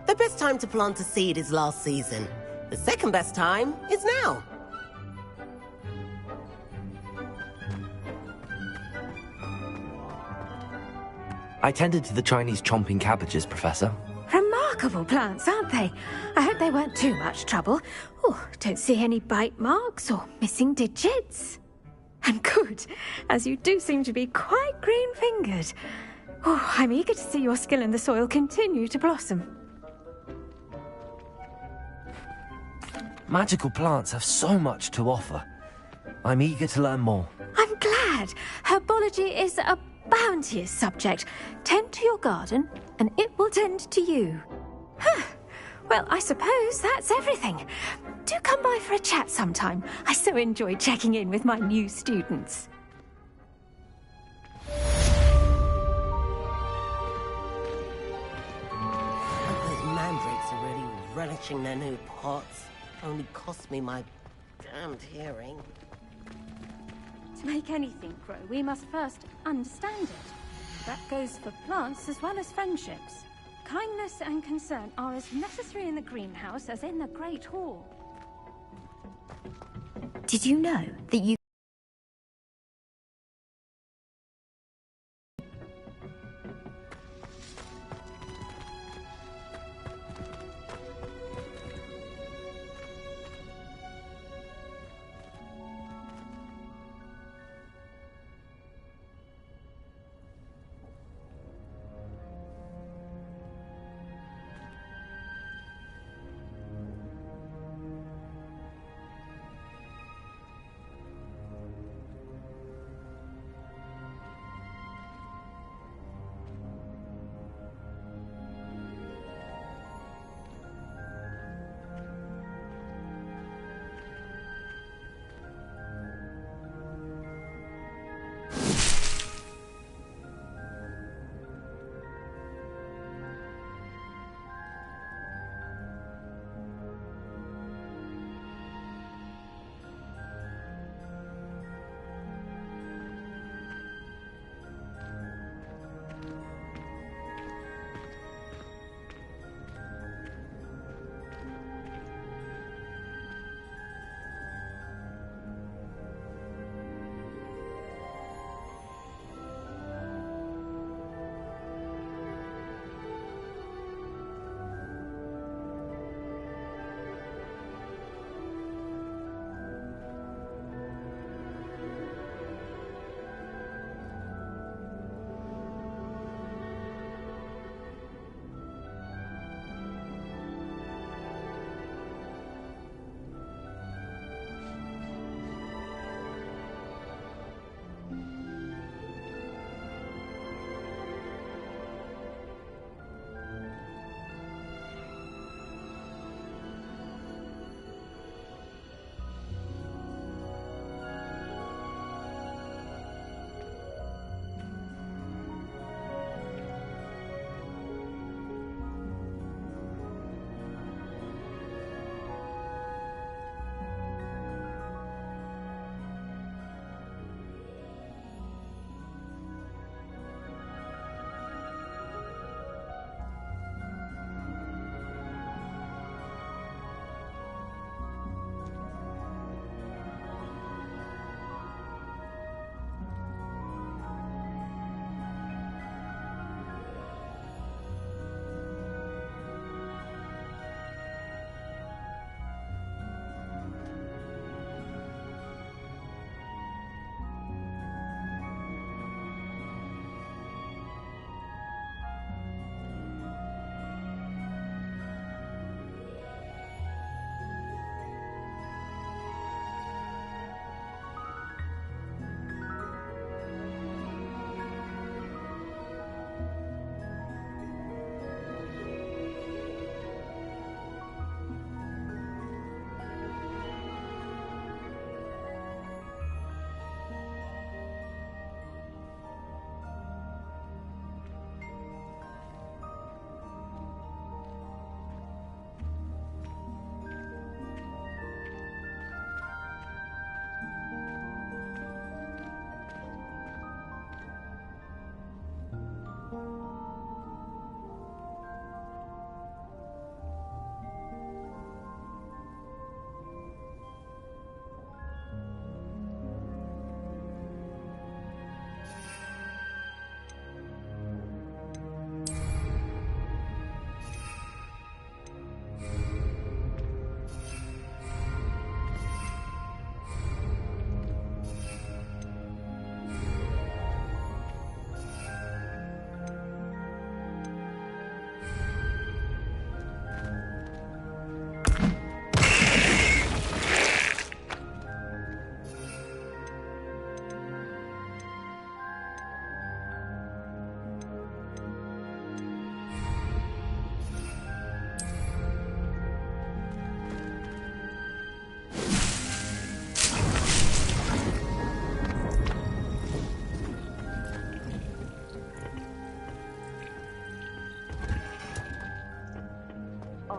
The best time to plant a seed is last season. The second best time is now. I tended to the Chinese chomping cabbages, Professor. Remarkable plants, aren't they? I hope they weren't too much trouble. Oh, don't see any bite marks or missing digits. And good, as you do seem to be quite green-fingered. Oh, I'm eager to see your skill in the soil continue to blossom. Magical plants have so much to offer. I'm eager to learn more. I'm glad. Herbology is a bounteous subject. Tend to your garden, and it will tend to you. Huh. Well, I suppose that's everything. Do come by for a chat sometime. I so enjoy checking in with my new students. Those mandrakes are really relishing their new pots. Only cost me my damned hearing. To make anything grow, we must first understand it. That goes for plants as well as friendships. Kindness and concern are as necessary in the greenhouse as in the Great Hall. Did you know that you...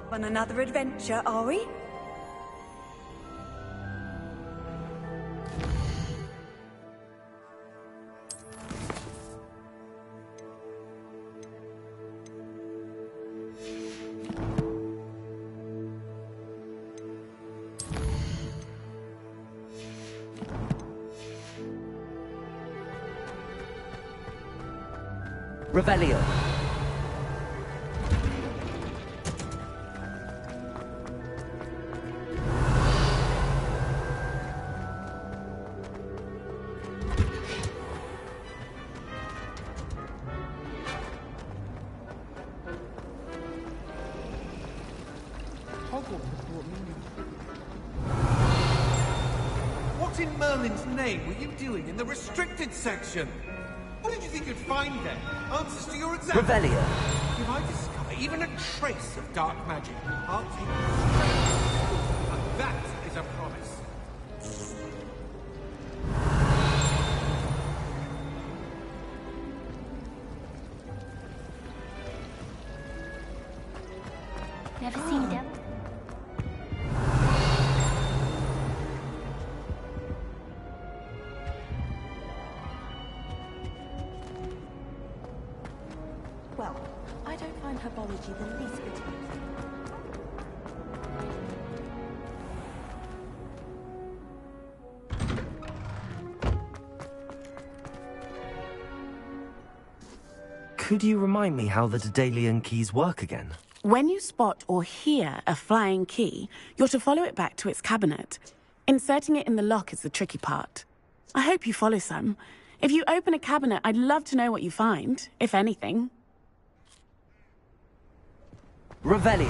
Off on another adventure, are we? Revelio. What in Merlin's name were you doing in the restricted section? What did you think you'd find there? Answers to your exam? Revelio. If I discover even a trace of dark magic, I'll take you straight. And that is a promise. Never seen them. Well, I don't find herbology the least bit amusing. Could you remind me how the Daedalian keys work again? When you spot or hear a flying key, you're to follow it back to its cabinet. Inserting it in the lock is the tricky part. I hope you follow some. If you open a cabinet, I'd love to know what you find, if anything. Revelio.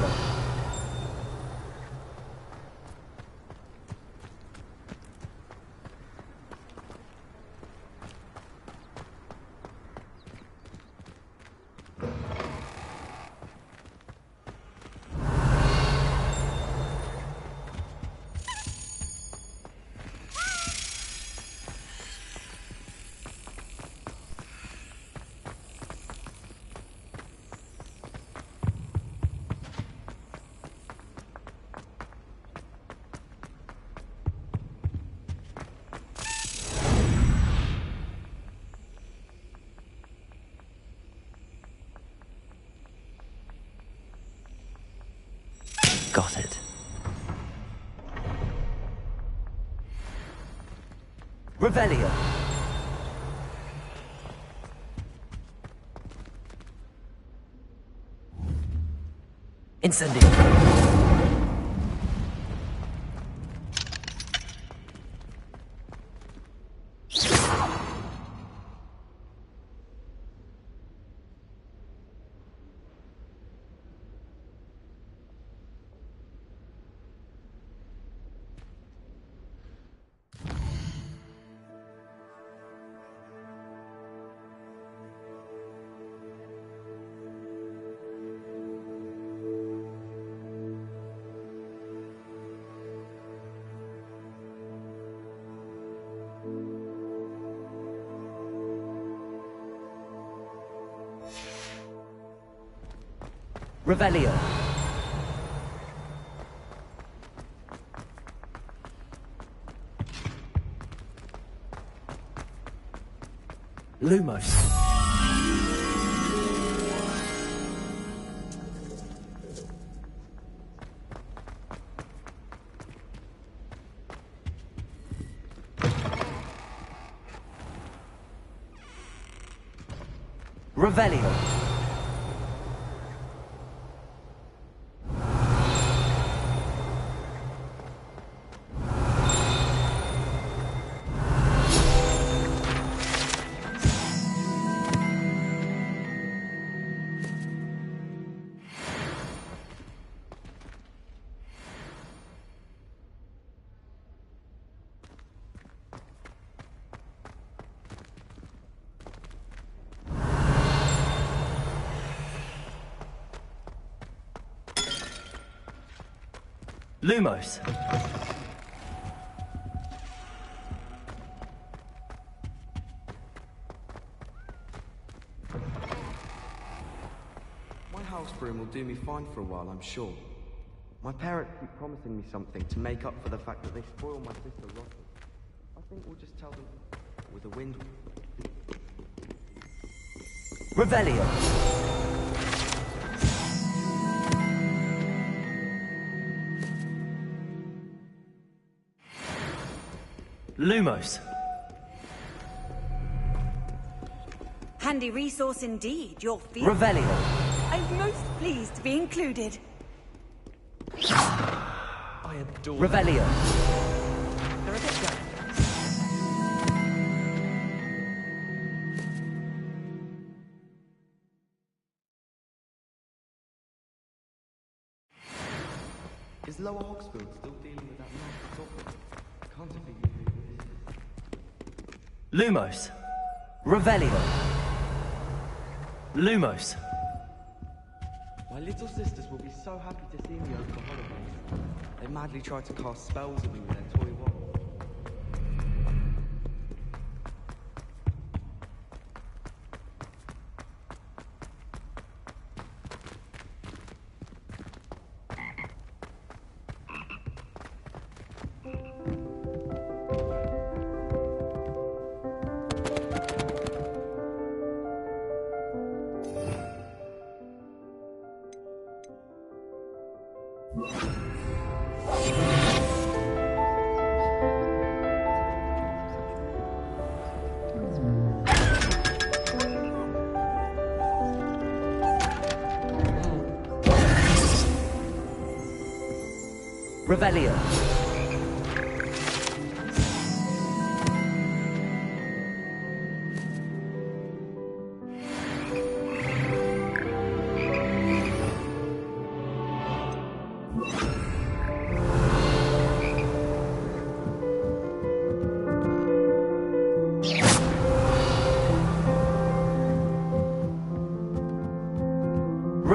Got it. Revelio. Incendio. Revelio. Lumos. Revelio. Lumos. My house broom will do me fine for a while, I'm sure. My parents keep promising me something to make up for the fact that they spoil my sister rotten. I think we'll just tell them with a wind. Revelio! Lumos. Handy resource indeed, your field. Revelio. I'm most pleased to be included. I adore Revelio. They're a bit delicate. Is Lower Hogsfield still dealing with that massive topic? Can't it be you? Lumos. Revelio. Lumos. My little sisters will be so happy to see me over the holidays. They madly try to cast spells on me with their toy wand. Revelio.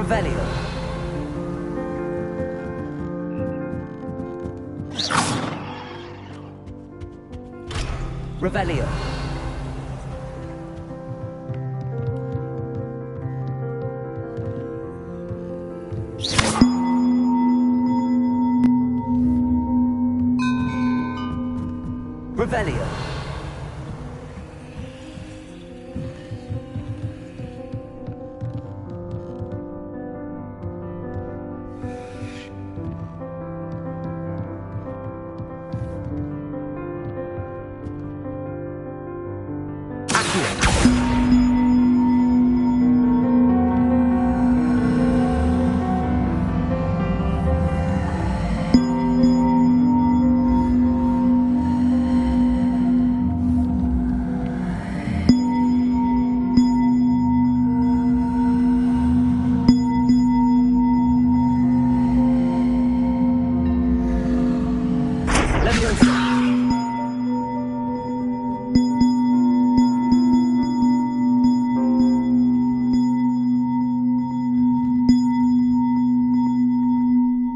Revelio. Revelio. Revelio.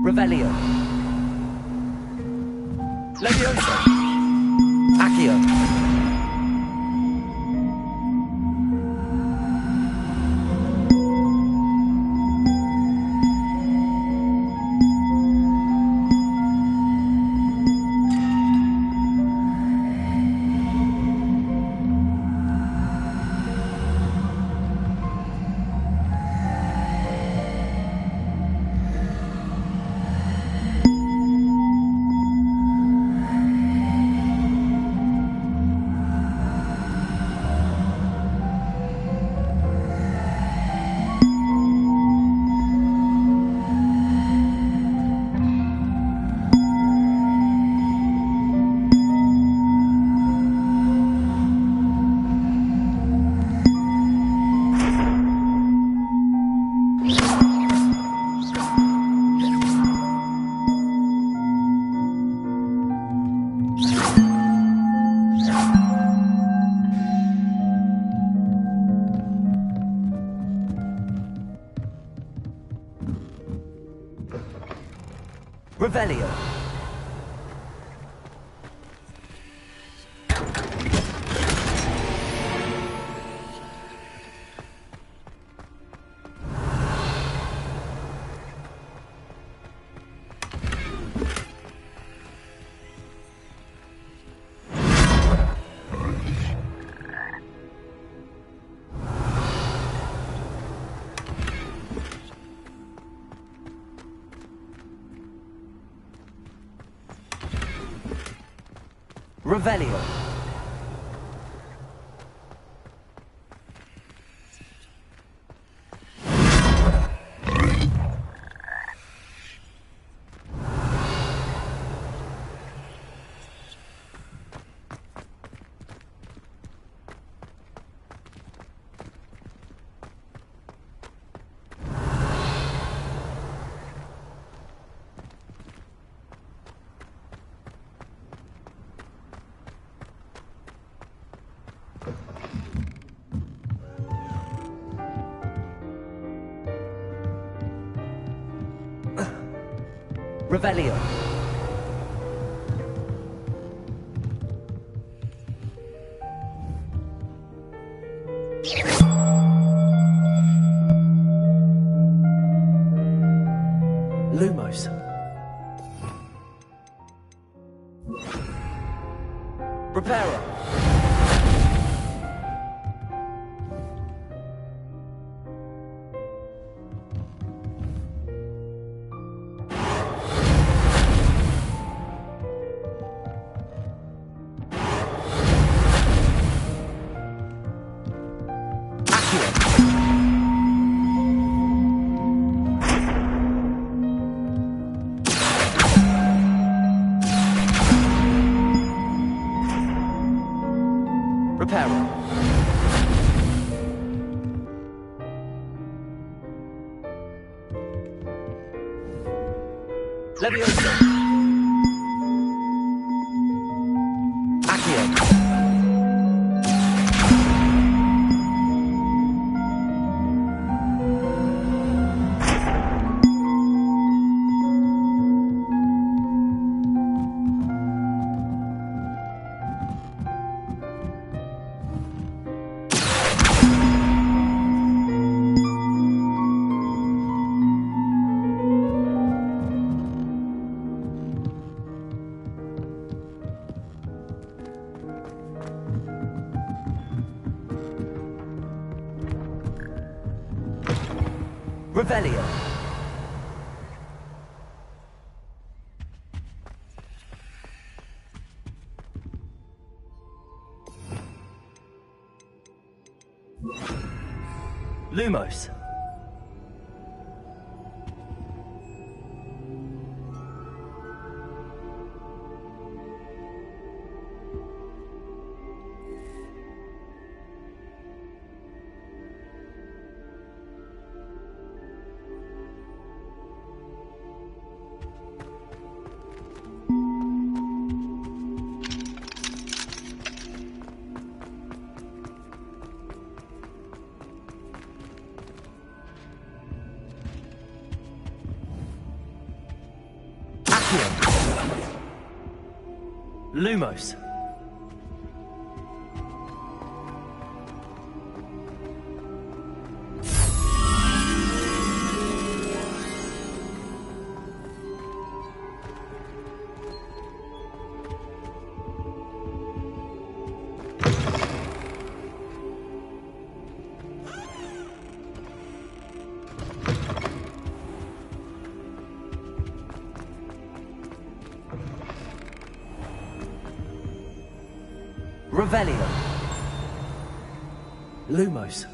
Revelio. Leviosa. Accio. Revelio. Revelio. Revelio. Lumos. Preparo. Reparo. Levioso. Accio. Revelio. Lumos. Lumos. Revelio. Lumos.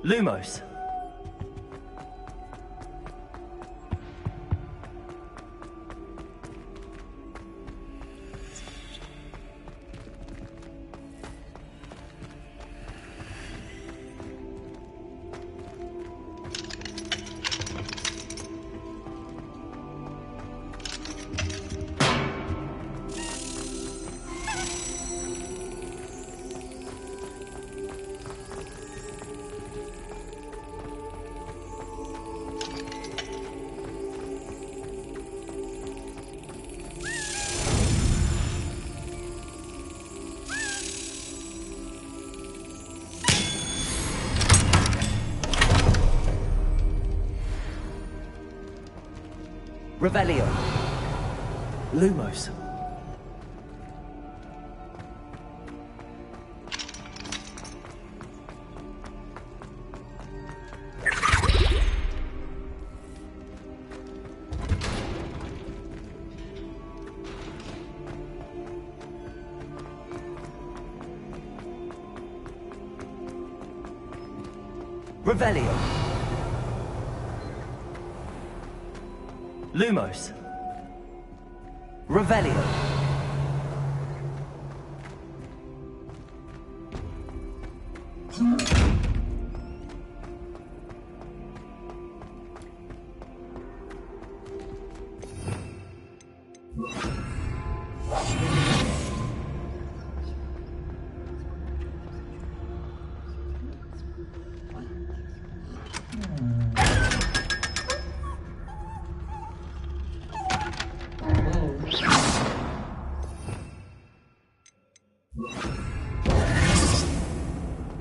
Lumos. Revelio. Lumos. Revelio. Lumos. Revelio.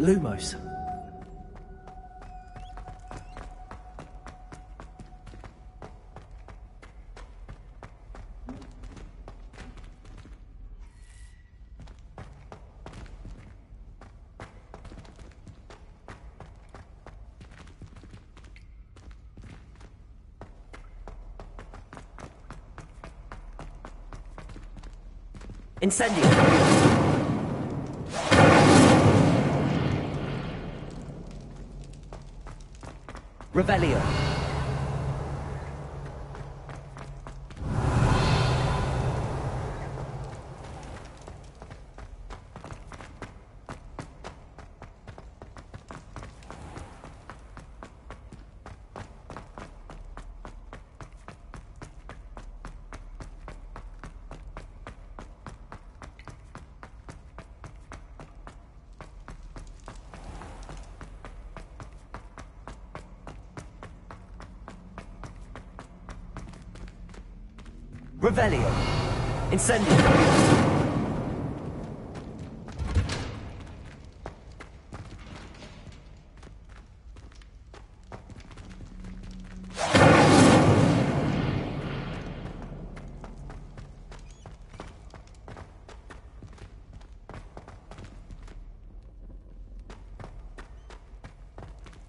Lumos. Incendio. Revelio. Revelio. Incendio.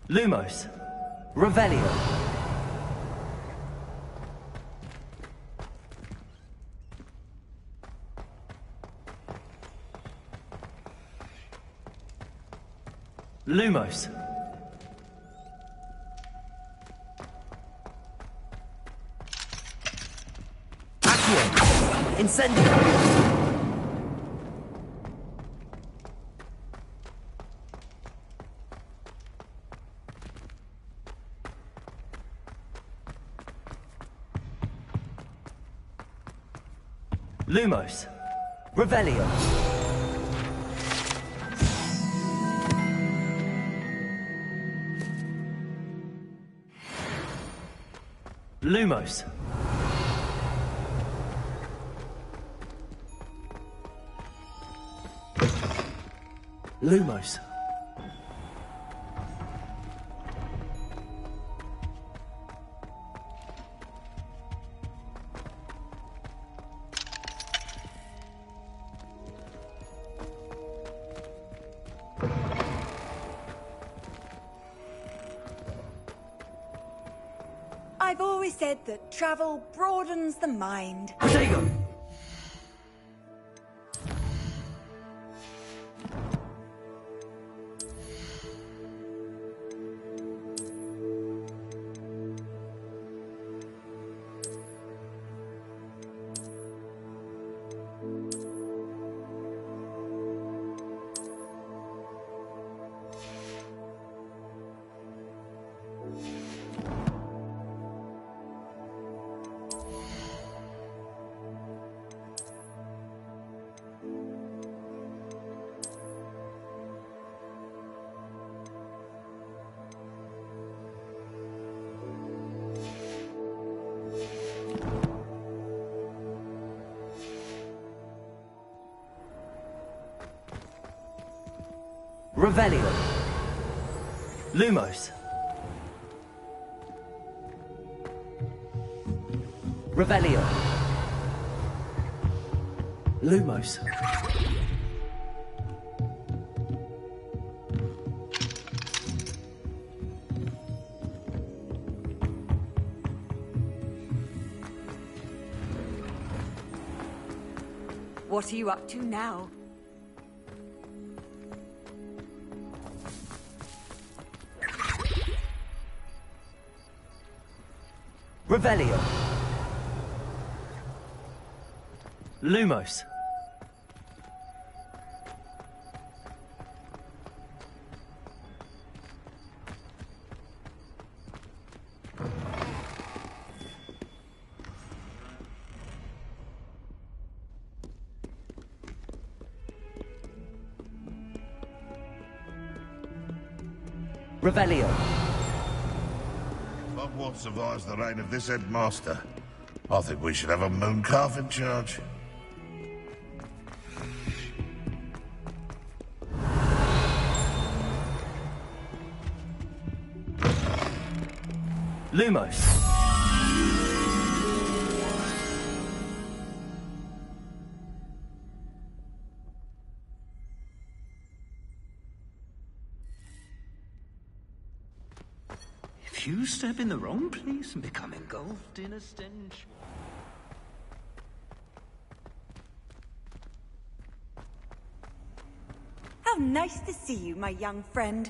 Lumos. Revelio. Lumos. Accio. Incendio. Lumos. Revelio. Lumos. Lumos. I've always said that travel broadens the mind. Protego. Revelio. Lumos. Revelio. Lumos. What are you up to now? Revelio. Lumos. Revelio. Hogwarts survives the reign of this headmaster. I think we should have a moon calf in charge. Lumos. If you step in the wrong place and become engulfed in a stench... How nice to see you, my young friend.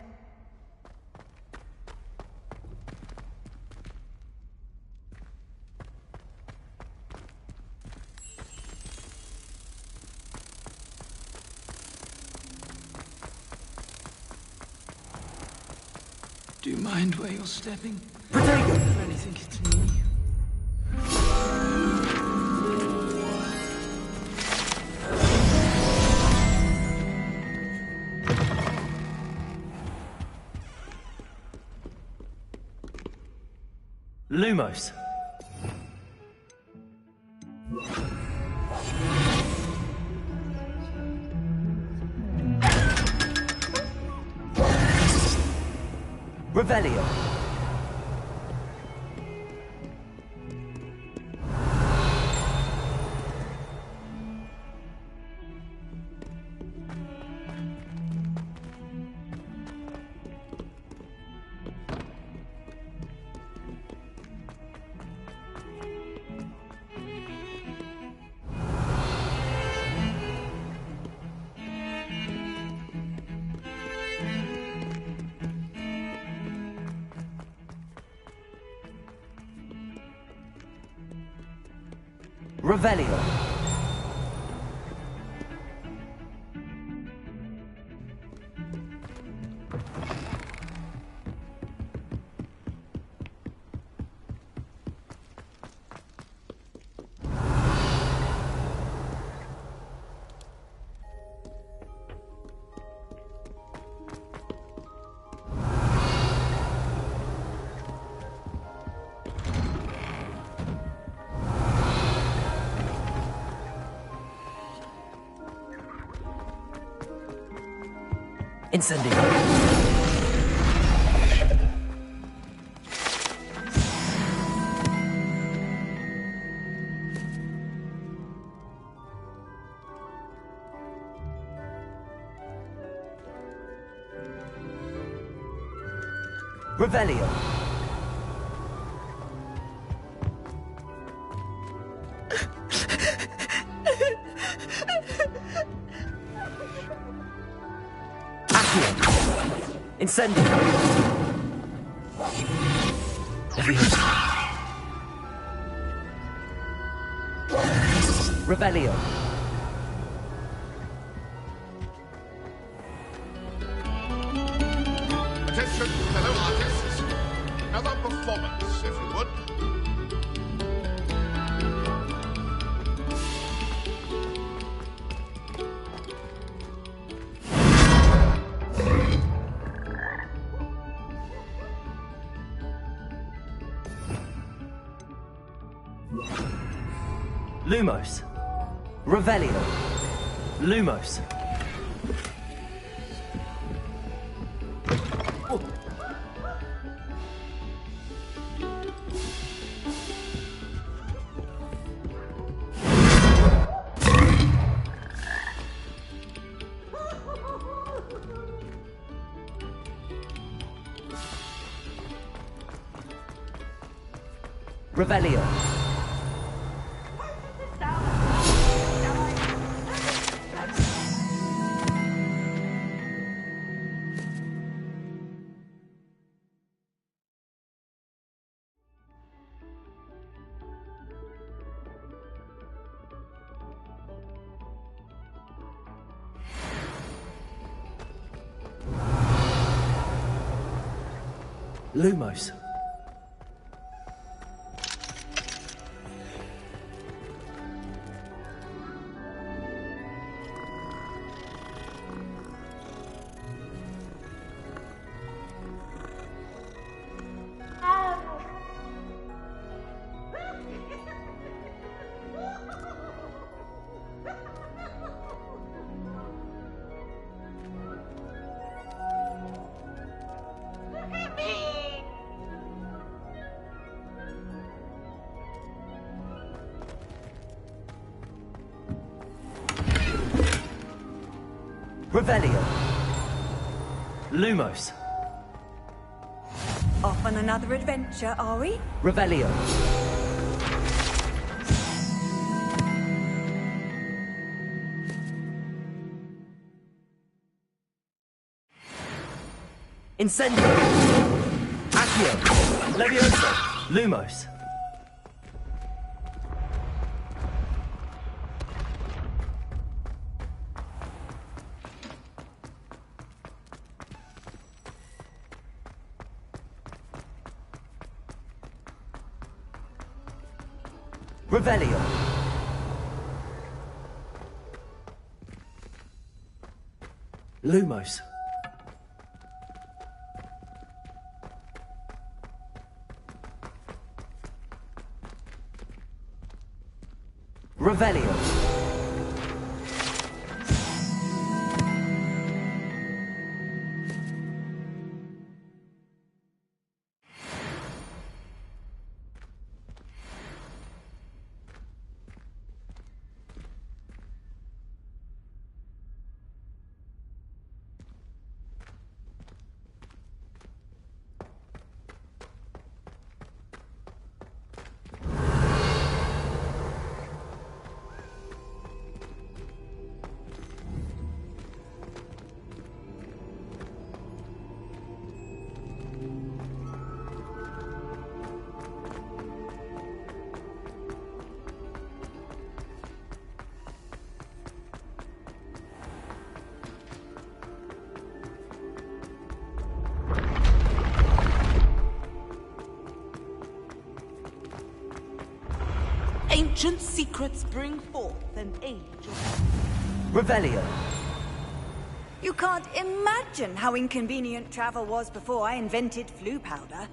Do you mind where you're stepping? Protego! I really think it's me. Lumos. Revelio. Revelio. Incendio. Revelio. Incendio. Revelio. Attention, fellow artists. Another performance, if you would. Lumos. Revelio. Lumos. Revelio. Lumos. Revelio. Lumos. Off on another adventure, are we? Revelio. Incendio. Accio. Levioso. Lumos. Revelio. Lumos. Revelio. Ancient secrets bring forth an age of... Revelio. You can't imagine how inconvenient travel was before I invented flu powder.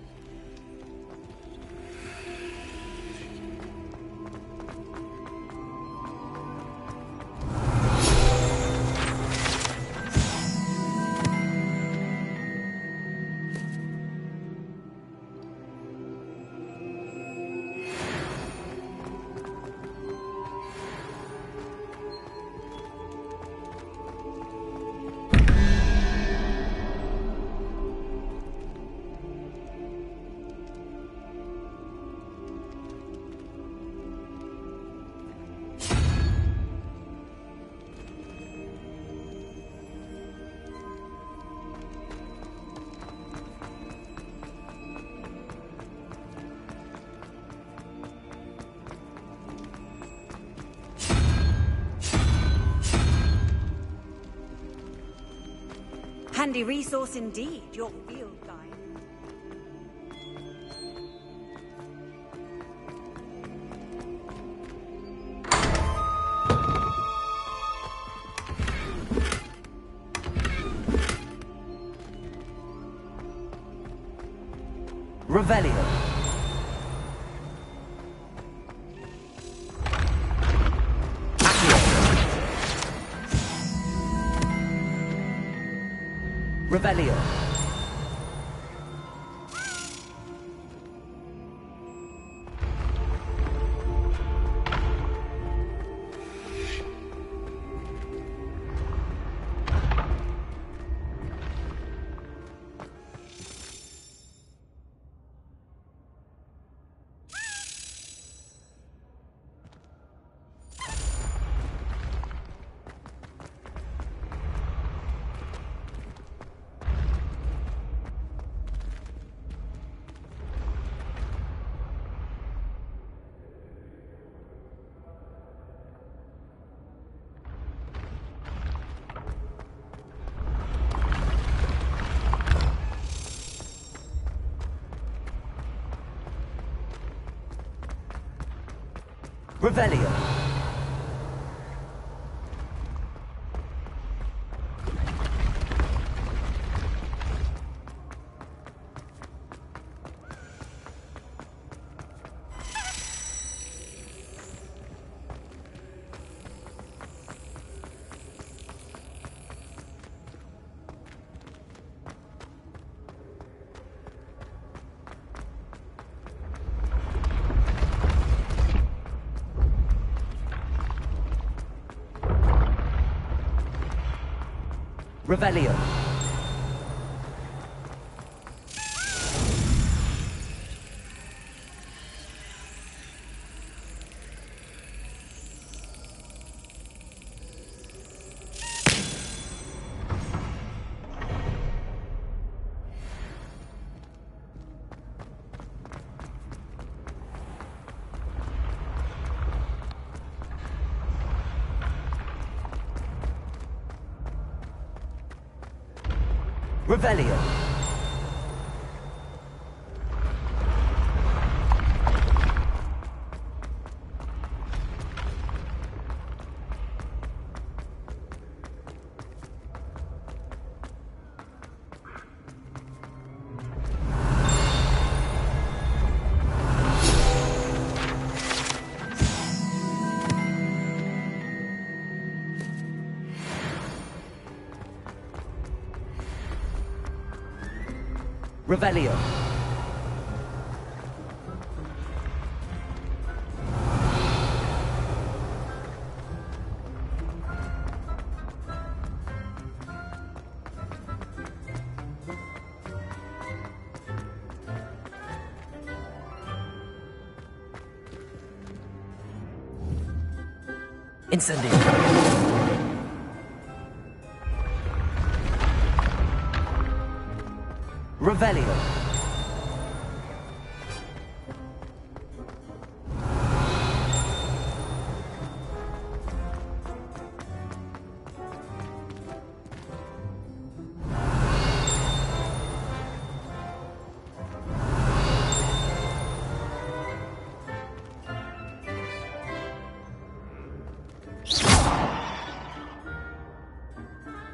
Handy resource indeed, your field guide. Revelio. Revelio. Revelio. Revelio. Revelio. Revelio. Incendio. Revelio.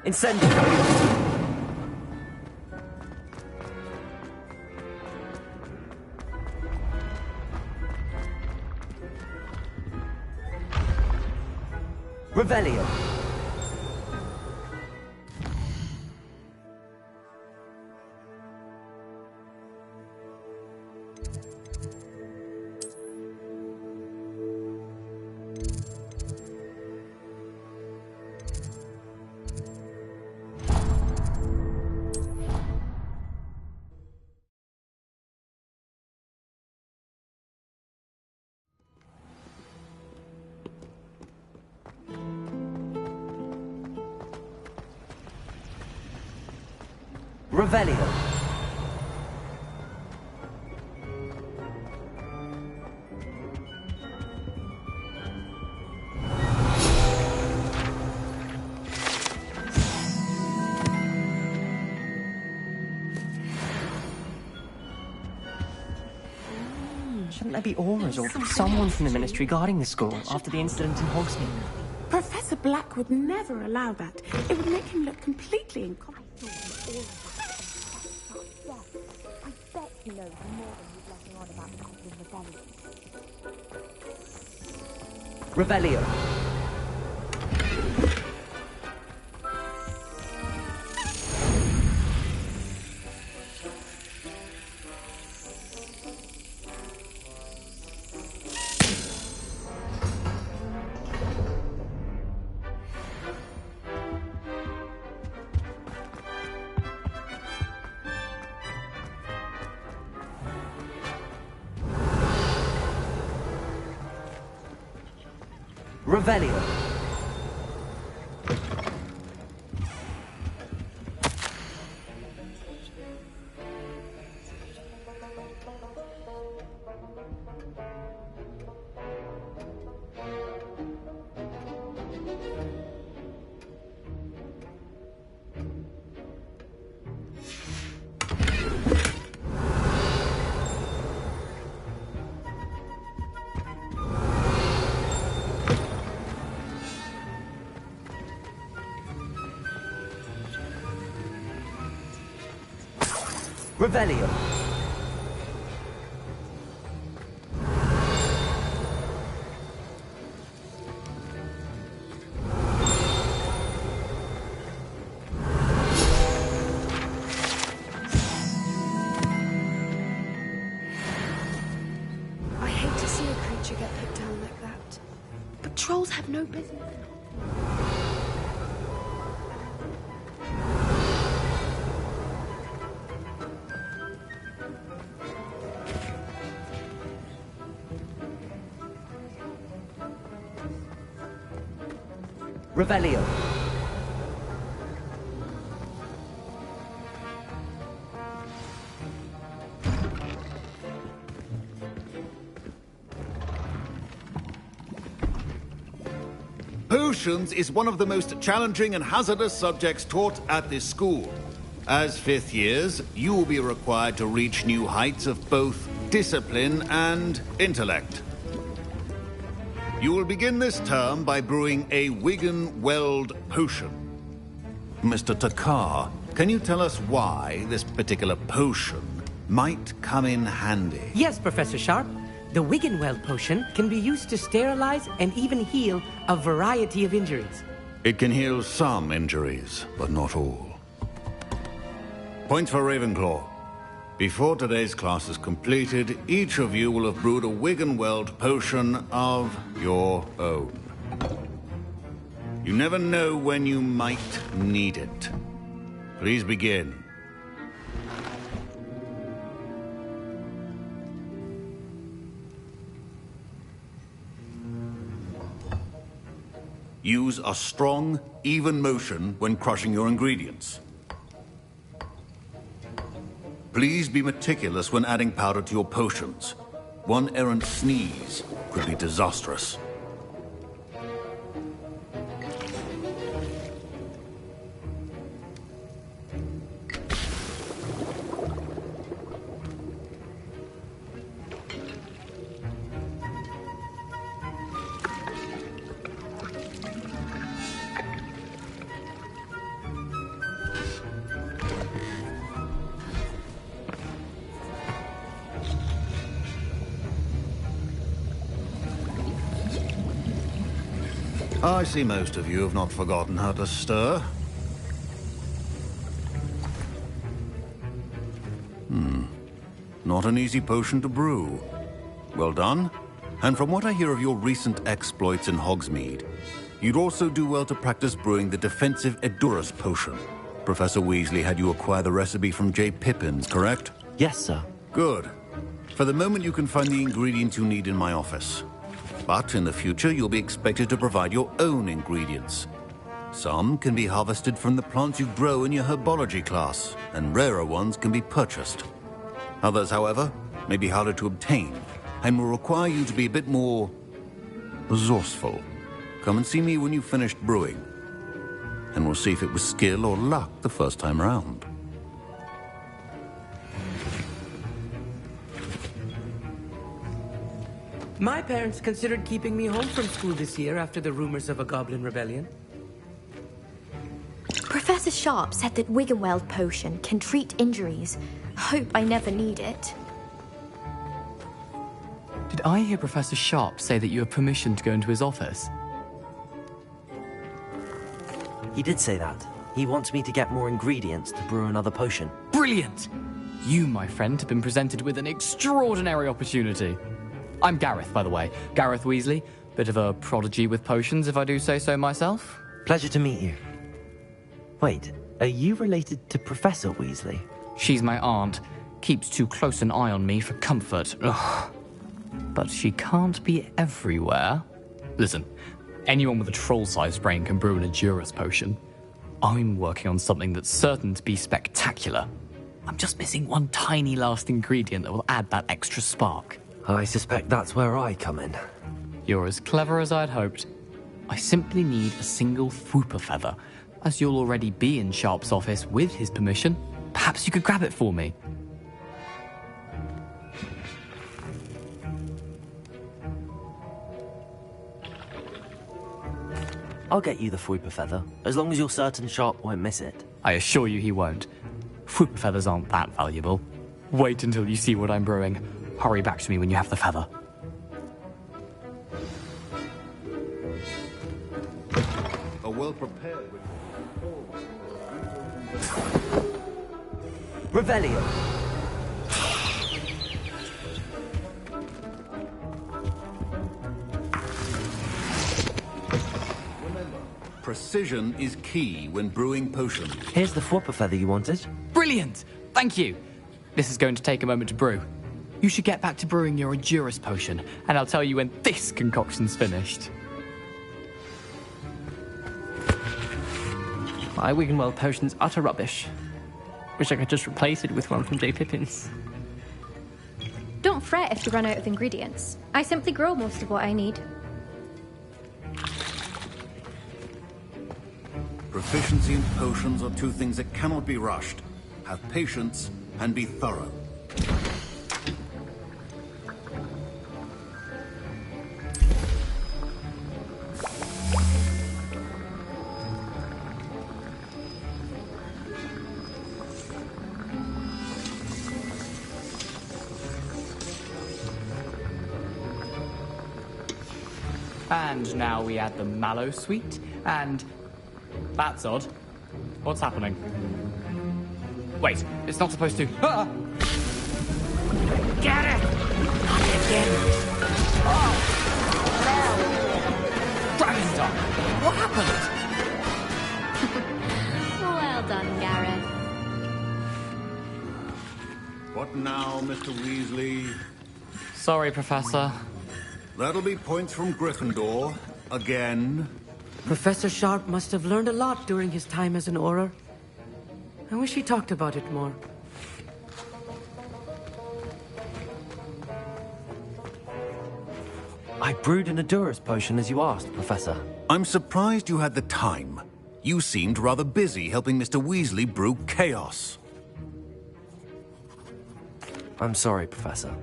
Incendio. Revelio. Revelio. Shouldn't there be auras or someone from the Ministry guarding the school after the incident in Hogsmeade? Professor Black would never allow that. It would make him look completely incompetent. I bet he knows more than he's letting on about the Goblin Rebellion. Revelio. Revelio. Revelio. I hate to see a creature get put down like that. But trolls have no business. Revelio. Potions is one of the most challenging and hazardous subjects taught at this school. As fifth years, you will be required to reach new heights of both discipline and intellect. You will begin this term by brewing a Wigan-Weld potion. Mr. Takar, can you tell us why this particular potion might come in handy? Yes, Professor Sharp. The Wigan-Weld potion can be used to sterilize and even heal a variety of injuries. It can heal some injuries, but not all. Points for Ravenclaw. Before today's class is completed, each of you will have brewed a Wigan-Weld potion of your own. You never know when you might need it. Please begin. Use a strong, even motion when crushing your ingredients. Please be meticulous when adding powder to your potions. One errant sneeze could be disastrous. I see most of you have not forgotten how to stir. Not an easy potion to brew. Well done. And from what I hear of your recent exploits in Hogsmeade, you'd also do well to practice brewing the defensive Edurus potion. Professor Weasley had you acquire the recipe from J. Pippins, correct? Yes, sir. Good. For the moment, you can find the ingredients you need in my office. But in the future, you'll be expected to provide your own ingredients. Some can be harvested from the plants you grow in your herbology class, and rarer ones can be purchased. Others, however, may be harder to obtain, and will require you to be a bit more resourceful. Come and see me when you've finished brewing, and we'll see if it was skill or luck the first time round. My parents considered keeping me home from school this year after the rumors of a goblin rebellion. Professor Sharp said that Wigan-Weld potion can treat injuries. Hope I never need it. Did I hear Professor Sharp say that you have permission to go into his office? He did say that. He wants me to get more ingredients to brew another potion. Brilliant! You, my friend, have been presented with an extraordinary opportunity. I'm Gareth, by the way. Gareth Weasley. Bit of a prodigy with potions, if I do say so myself. Pleasure to meet you. Wait, are you related to Professor Weasley? She's my aunt. Keeps too close an eye on me for comfort. Ugh. But she can't be everywhere. Listen, anyone with a troll-sized brain can brew an Edurus potion. I'm working on something that's certain to be spectacular. I'm just missing one tiny last ingredient that will add that extra spark. I suspect that's where I come in. You're as clever as I'd hoped. I simply need a single Fwooper feather. As you'll already be in Sharp's office with his permission, perhaps you could grab it for me. I'll get you the Fwooper feather, as long as you're certain Sharp won't miss it. I assure you he won't. Fruit feathers aren't that valuable. Wait until you see what I'm brewing. Hurry back to me when you have the feather. A well-prepared... Revelio. Precision is key when brewing potions. Here's the Fwopper feather you wanted. Brilliant! Thank you! This is going to take a moment to brew. You should get back to brewing your Endurus potion, and I'll tell you when this concoction's finished. My Wiggenweld potion's utter rubbish. Wish I could just replace it with one from J. Pippin's. Don't fret if you run out of ingredients. I simply grow most of what I need. Proficiency in potions are two things that cannot be rushed. Have patience and be thorough. And now we add the mallow sweet, and... That's odd. What's happening? Wait, it's not supposed to... Ah! Get it! Not again. Oh! Dragon's Tongue! What happened? Well done, Gareth. What now, Mr. Weasley? Sorry, Professor. That'll be points from Gryffindor. Again. Professor Sharp must have learned a lot during his time as an Auror. I wish he talked about it more. I brewed an Endurus potion as you asked, Professor. I'm surprised you had the time. You seemed rather busy helping Mr. Weasley brew chaos. I'm sorry, Professor.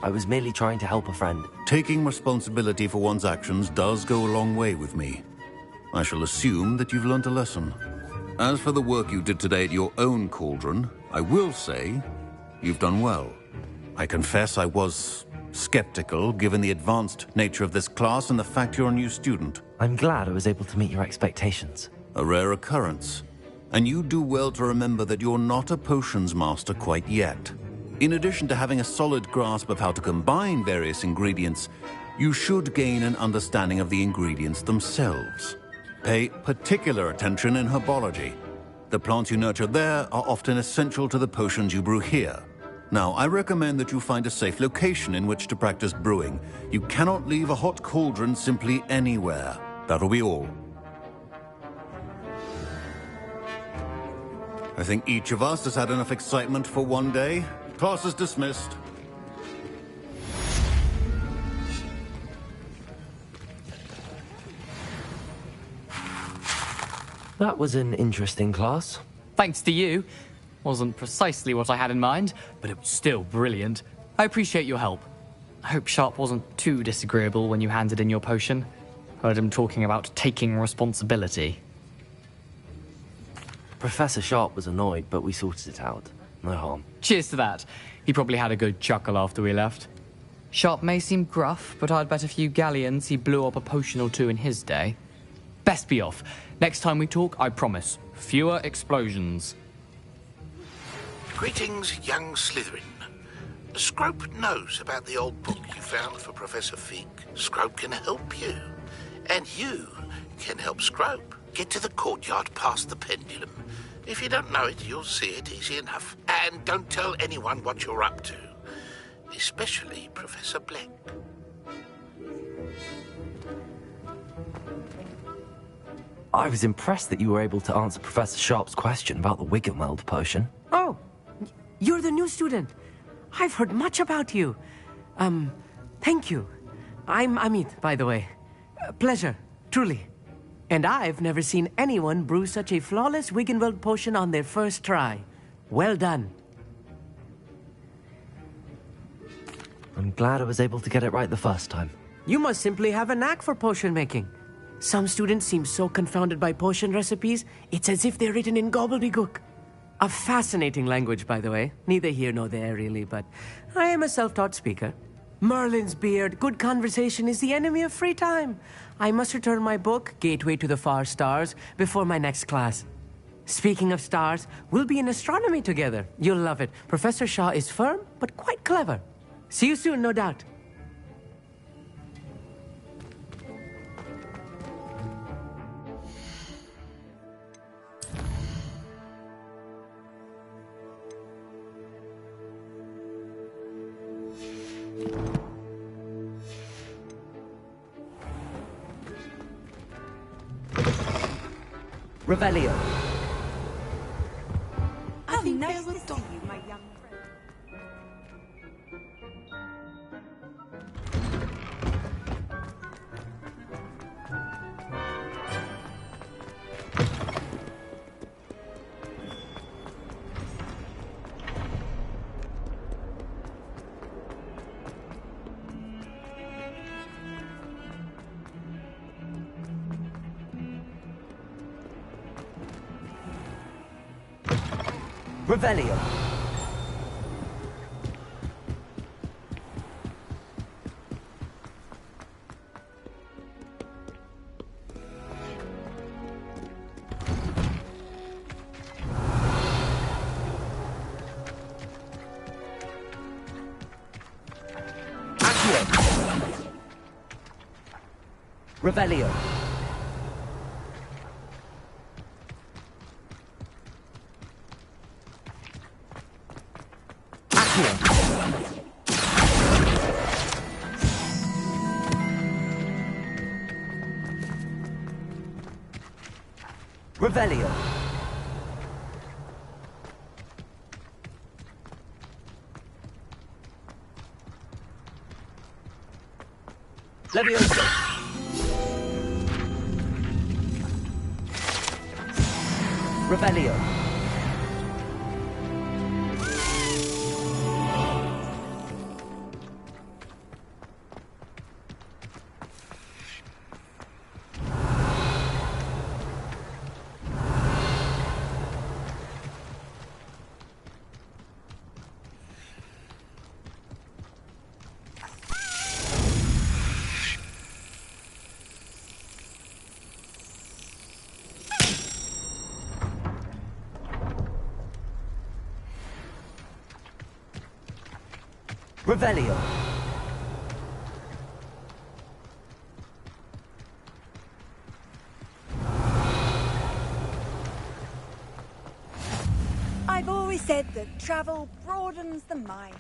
I was merely trying to help a friend. Taking responsibility for one's actions does go a long way with me. I shall assume that you've learnt a lesson. As for the work you did today at your own cauldron, I will say you've done well. I confess I was skeptical, given the advanced nature of this class and the fact you're a new student. I'm glad I was able to meet your expectations. A rare occurrence. And you do well to remember that you're not a potions master quite yet. In addition to having a solid grasp of how to combine various ingredients, you should gain an understanding of the ingredients themselves. Pay particular attention in herbology. The plants you nurture there are often essential to the potions you brew here. Now, I recommend that you find a safe location in which to practice brewing. You cannot leave a hot cauldron simply anywhere. That'll be all. I think each of us has had enough excitement for one day. Class is dismissed. That was an interesting class. Thanks to you. Wasn't precisely what I had in mind, but it was still brilliant. I appreciate your help. I hope Sharp wasn't too disagreeable when you handed in your potion. Heard him talking about taking responsibility. Professor Sharp was annoyed, but we sorted it out. No harm. Cheers to that. He probably had a good chuckle after we left. Sharp may seem gruff, but I'd bet a few galleons he blew up a potion or two in his day. Best be off. Next time we talk, I promise, fewer explosions. Greetings, young Slytherin. Scrope knows about the old book you found for Professor Fig. Scrope can help you. And you can help Scrope. Get to the courtyard past the pendulum. If you don't know it, you'll see it easy enough. And don't tell anyone what you're up to. Especially Professor Black. I was impressed that you were able to answer Professor Sharp's question about the Wiggenweld potion. Oh, you're the new student. I've heard much about you. Thank you. I'm Amit, by the way. Pleasure, truly. And I've never seen anyone brew such a flawless Wiggenweld potion on their first try. Well done. I'm glad I was able to get it right the first time. You must simply have a knack for potion making. Some students seem so confounded by potion recipes, it's as if they're written in gobbledygook. A fascinating language, by the way. Neither here nor there, really, but I am a self-taught speaker. Merlin's beard, good conversation is the enemy of free time. I must return my book, Gateway to the Far Stars, before my next class. Speaking of stars, we'll be in astronomy together. You'll love it. Professor Shaw is firm, but quite clever. See you soon, no doubt. Revelio. How nice to see you, my young friend. Revelio. Revelio. Revelio. Levioso. Revelio. Revelio. I've always said that travel broadens the mind.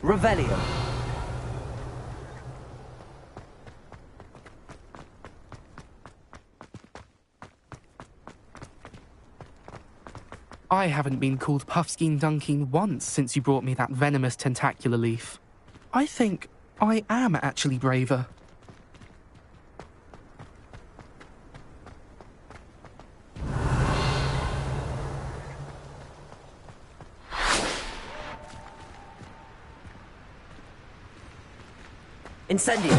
Revelio. I haven't been called Puffskein Dunkeen once since you brought me that venomous tentacular leaf. I think I am actually braver. Incendio.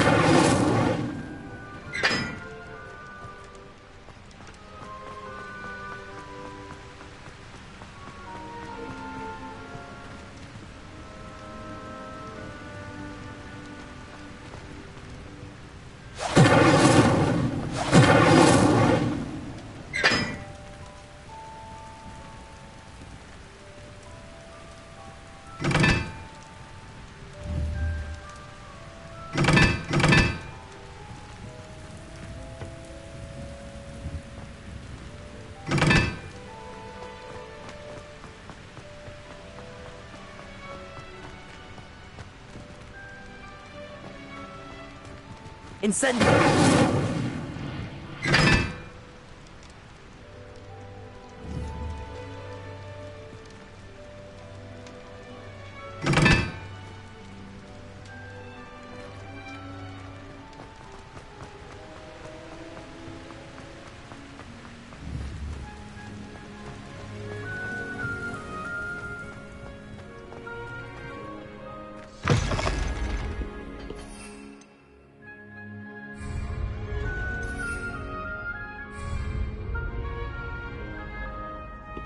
Incendio.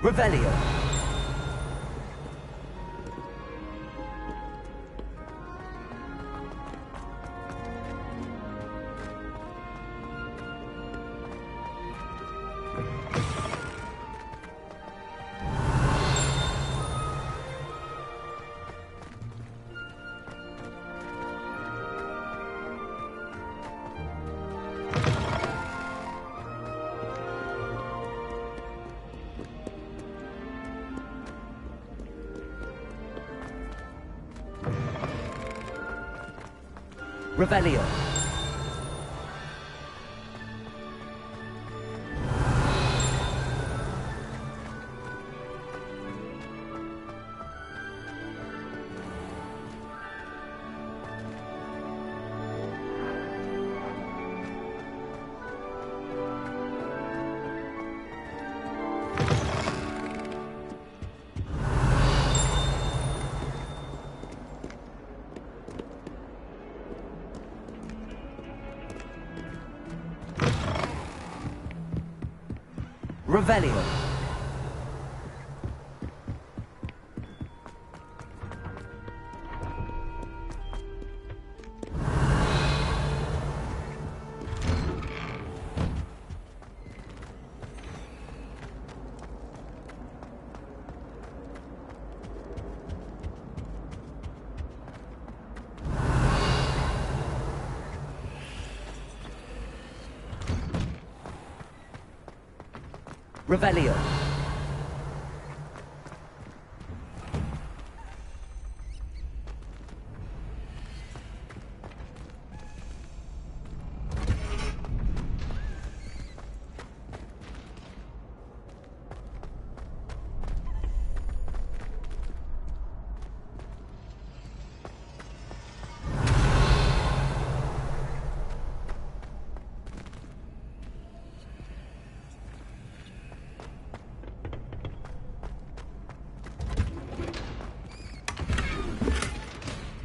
Revelio. Revelio. Revelio. Revelio.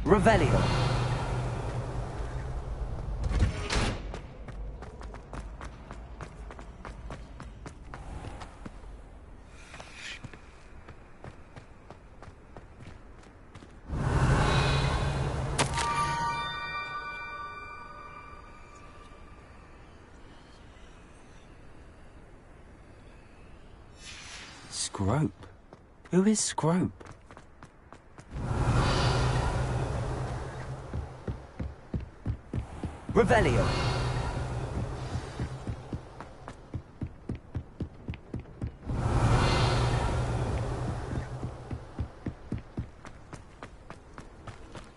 Revelio. Scrope? Who is Scrope? Revelio.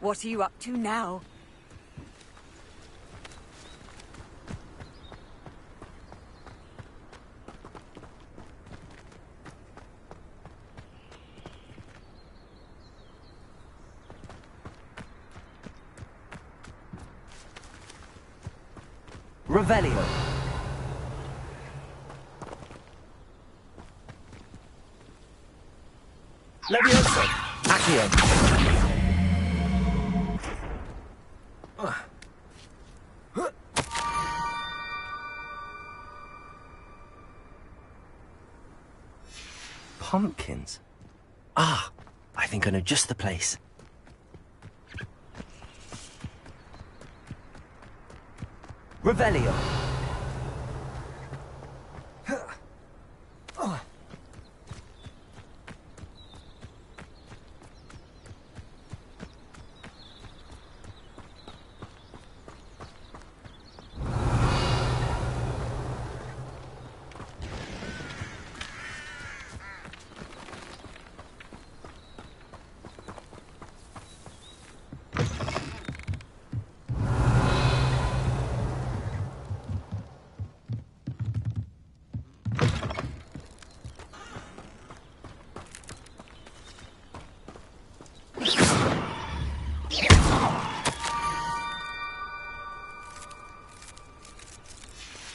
What are you up to now? Revelio. Levioso. Accio. Pumpkins. Ah, I think I know just the place. Revelio.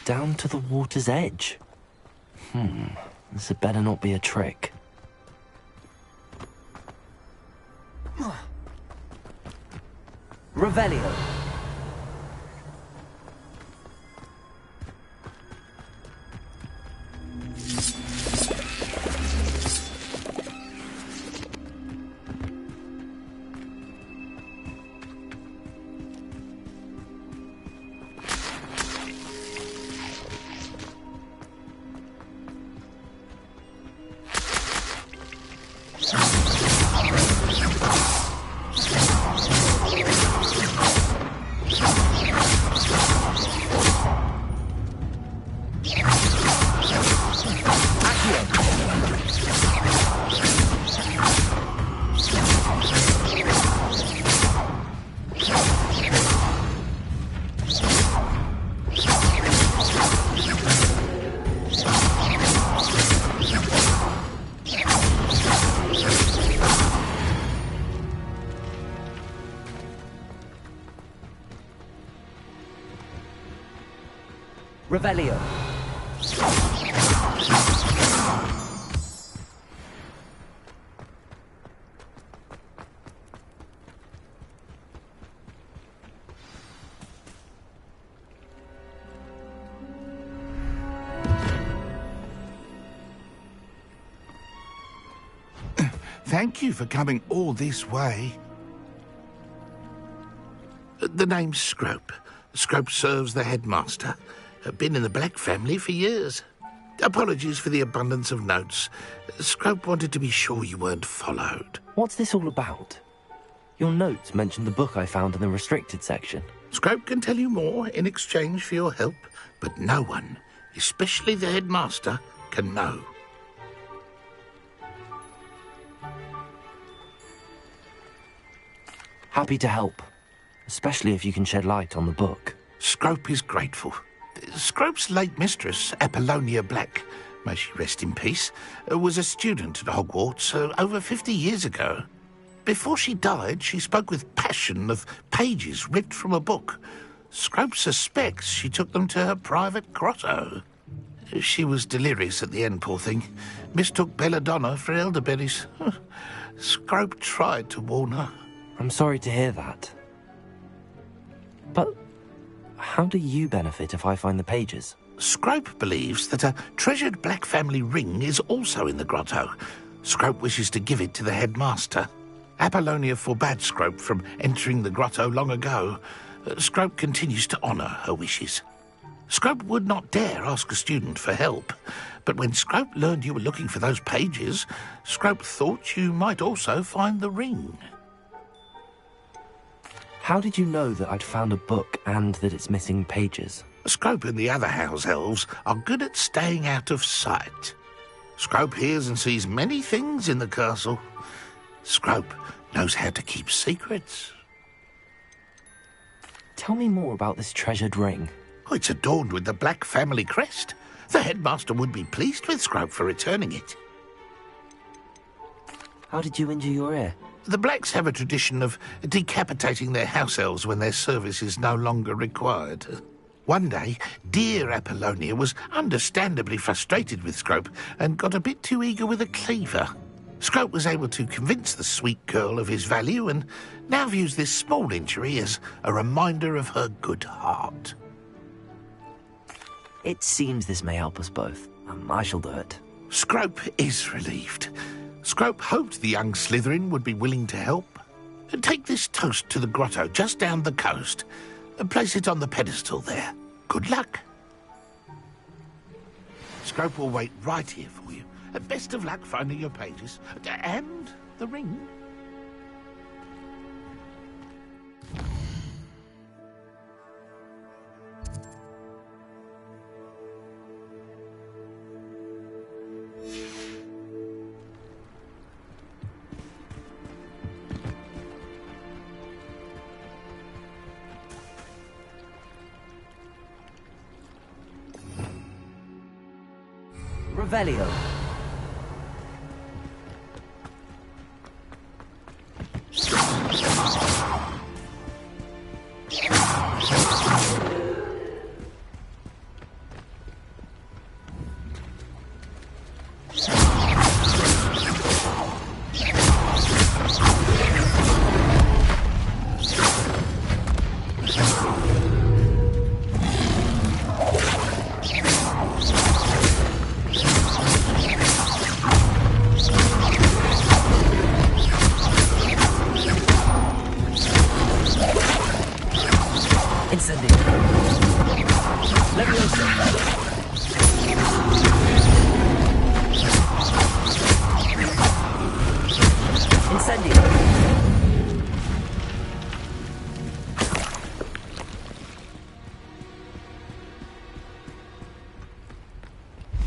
Down to the water's edge. This had better not be a trick. Revelio. Revelio. Thank you for coming all this way. The name's Scrope. Scrope serves the headmaster. Been in the Black family for years. Apologies for the abundance of notes. Scrope wanted to be sure you weren't followed. What's this all about? Your notes mentioned the book I found in the restricted section. Scrope can tell you more in exchange for your help, but no one, especially the headmaster, can know. Happy to help, especially if you can shed light on the book. Scrope is grateful. Scrope's late mistress, Apollonia Black, may she rest in peace, was a student at Hogwarts over 50 years ago. Before she died, she spoke with passion of pages ripped from a book. Scrope suspects she took them to her private grotto. She was delirious at the end, poor thing. Mistook belladonna for elderberries. Scrope tried to warn her. I'm sorry to hear that. But how do you benefit if I find the pages? Scrope believes that a treasured Black family ring is also in the grotto. Scrope wishes to give it to the headmaster. Apollonia forbade Scrope from entering the grotto long ago. Scrope continues to honour her wishes. Scrope would not dare ask a student for help, but when Scrope learned you were looking for those pages, Scrope thought you might also find the ring. How did you know that I'd found a book and that it's missing pages? Scrope and the other house elves are good at staying out of sight. Scrope hears and sees many things in the castle. Scrope knows how to keep secrets. Tell me more about this treasured ring. Oh, it's adorned with the Black family crest. The headmaster would be pleased with Scrope for returning it. How did you injure your ear? The Blacks have a tradition of decapitating their house elves when their service is no longer required. One day, dear Apollonia was understandably frustrated with Scrope and got a bit too eager with a cleaver. Scrope was able to convince the sweet girl of his value and now views this small injury as a reminder of her good heart. It seems this may help us both. I shall do it. Scrope is relieved. Scrope hoped the young Slytherin would be willing to help. Take this toast to the grotto just down the coast and place it on the pedestal there. Good luck. Scrope will wait right here for you. Best of luck finding your pages and the ring. Revelio.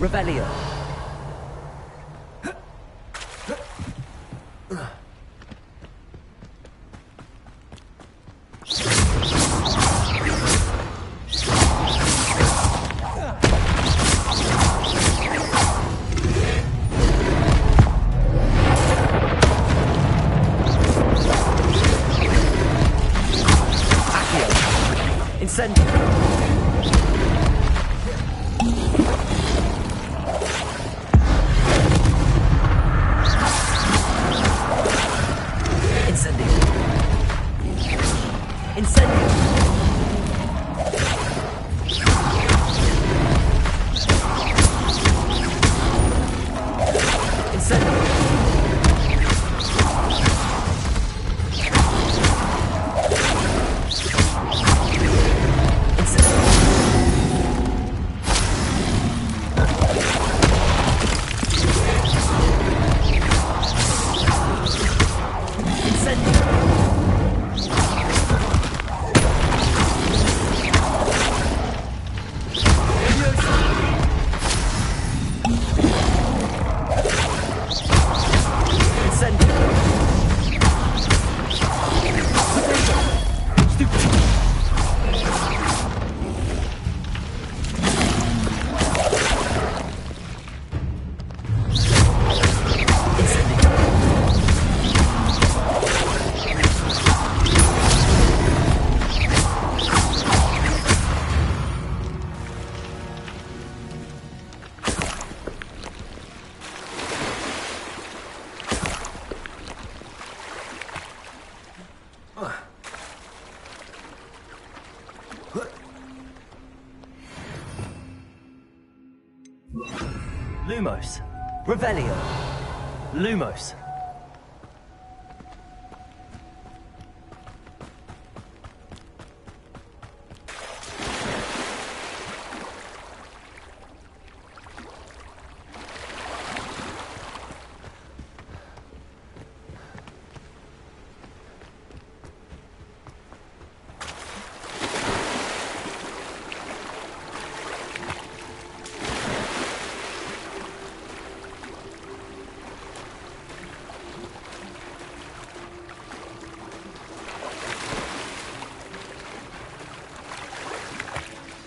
Revelio. Incendio. Lumos. Revelio. Lumos.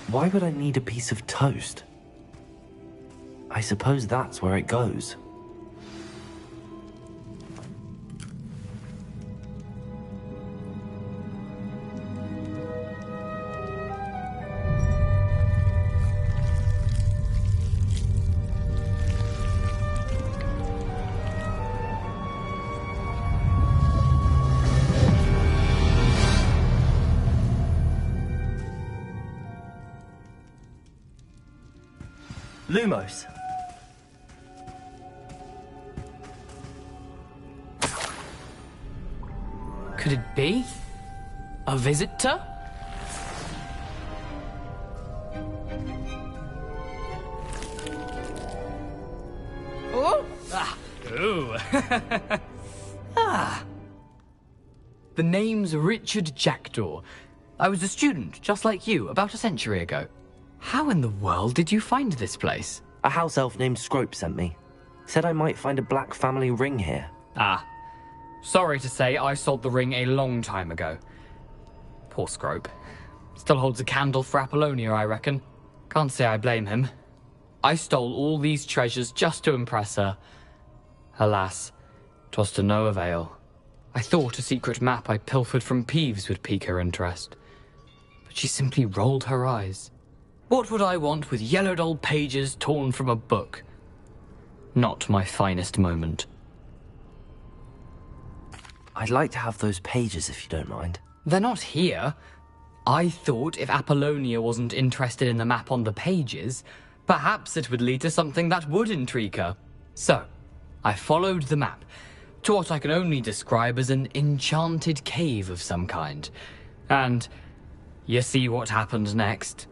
Why would I need a piece of toast? I suppose that's where it goes. Lumos. Could it be? A visitor? Oh! Ah! Ooh! Ah! The name's Richard Jackdaw. I was a student, just like you, about a century ago. How in the world did you find this place? A house elf named Scrope sent me. Said I might find a black family ring here. Ah. Sorry to say, I sold the ring a long time ago. Poor Scrope. Still holds a candle for Apollonia, I reckon. Can't say I blame him. I stole all these treasures just to impress her. Alas, 'twas to no avail. I thought a secret map I pilfered from Peeves would pique her interest. But she simply rolled her eyes. What would I want with yellowed old pages torn from a book? Not my finest moment. I'd like to have those pages if you don't mind. They're not here. I thought if Apollonia wasn't interested in the map on the pages, perhaps it would lead to something that would intrigue her. So, I followed the map to what I can only describe as an enchanted cave of some kind. And you see what happened next?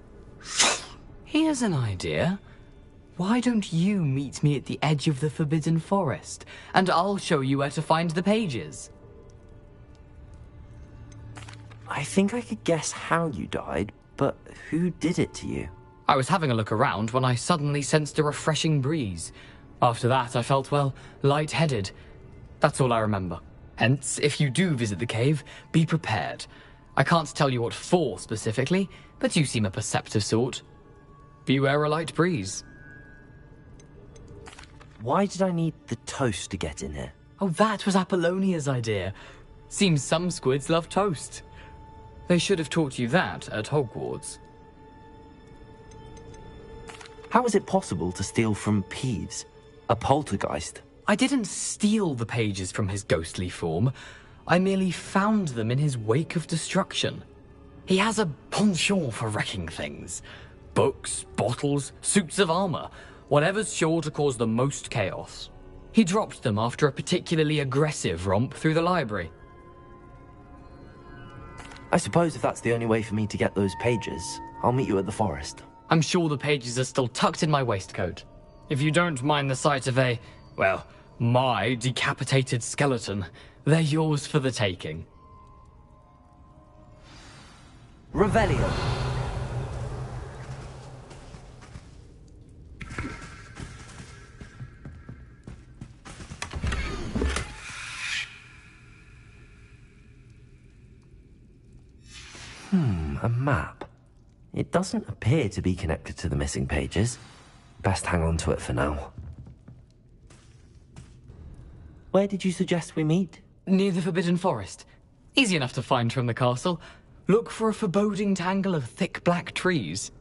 Here's an idea. Why don't you meet me at the edge of the Forbidden Forest, and I'll show you where to find the pages? I think I could guess how you died, but who did it to you? I was having a look around when I suddenly sensed a refreshing breeze. After that, I felt, well, lightheaded. That's all I remember. Hence, if you do visit the cave, be prepared. I can't tell you what for specifically, but you seem a perceptive sort. Beware a light breeze. Why did I need the toast to get in here? Oh, that was Apollonia's idea. Seems some squids love toast. They should have taught you that at Hogwarts. How is it possible to steal from Peeves, a poltergeist? I didn't steal the pages from his ghostly form. I merely found them in his wake of destruction. He has a penchant for wrecking things. Books, bottles, suits of armor, whatever's sure to cause the most chaos. He dropped them after a particularly aggressive romp through the library. I suppose if that's the only way for me to get those pages, I'll meet you at the forest. I'm sure the pages are still tucked in my waistcoat. If you don't mind the sight of a, well, my decapitated skeleton, they're yours for the taking. Revelio. A map. It doesn't appear to be connected to the missing pages. Best hang on to it for now. Where did you suggest we meet? Near the Forbidden Forest. Easy enough to find from the castle. Look for a foreboding tangle of thick black trees.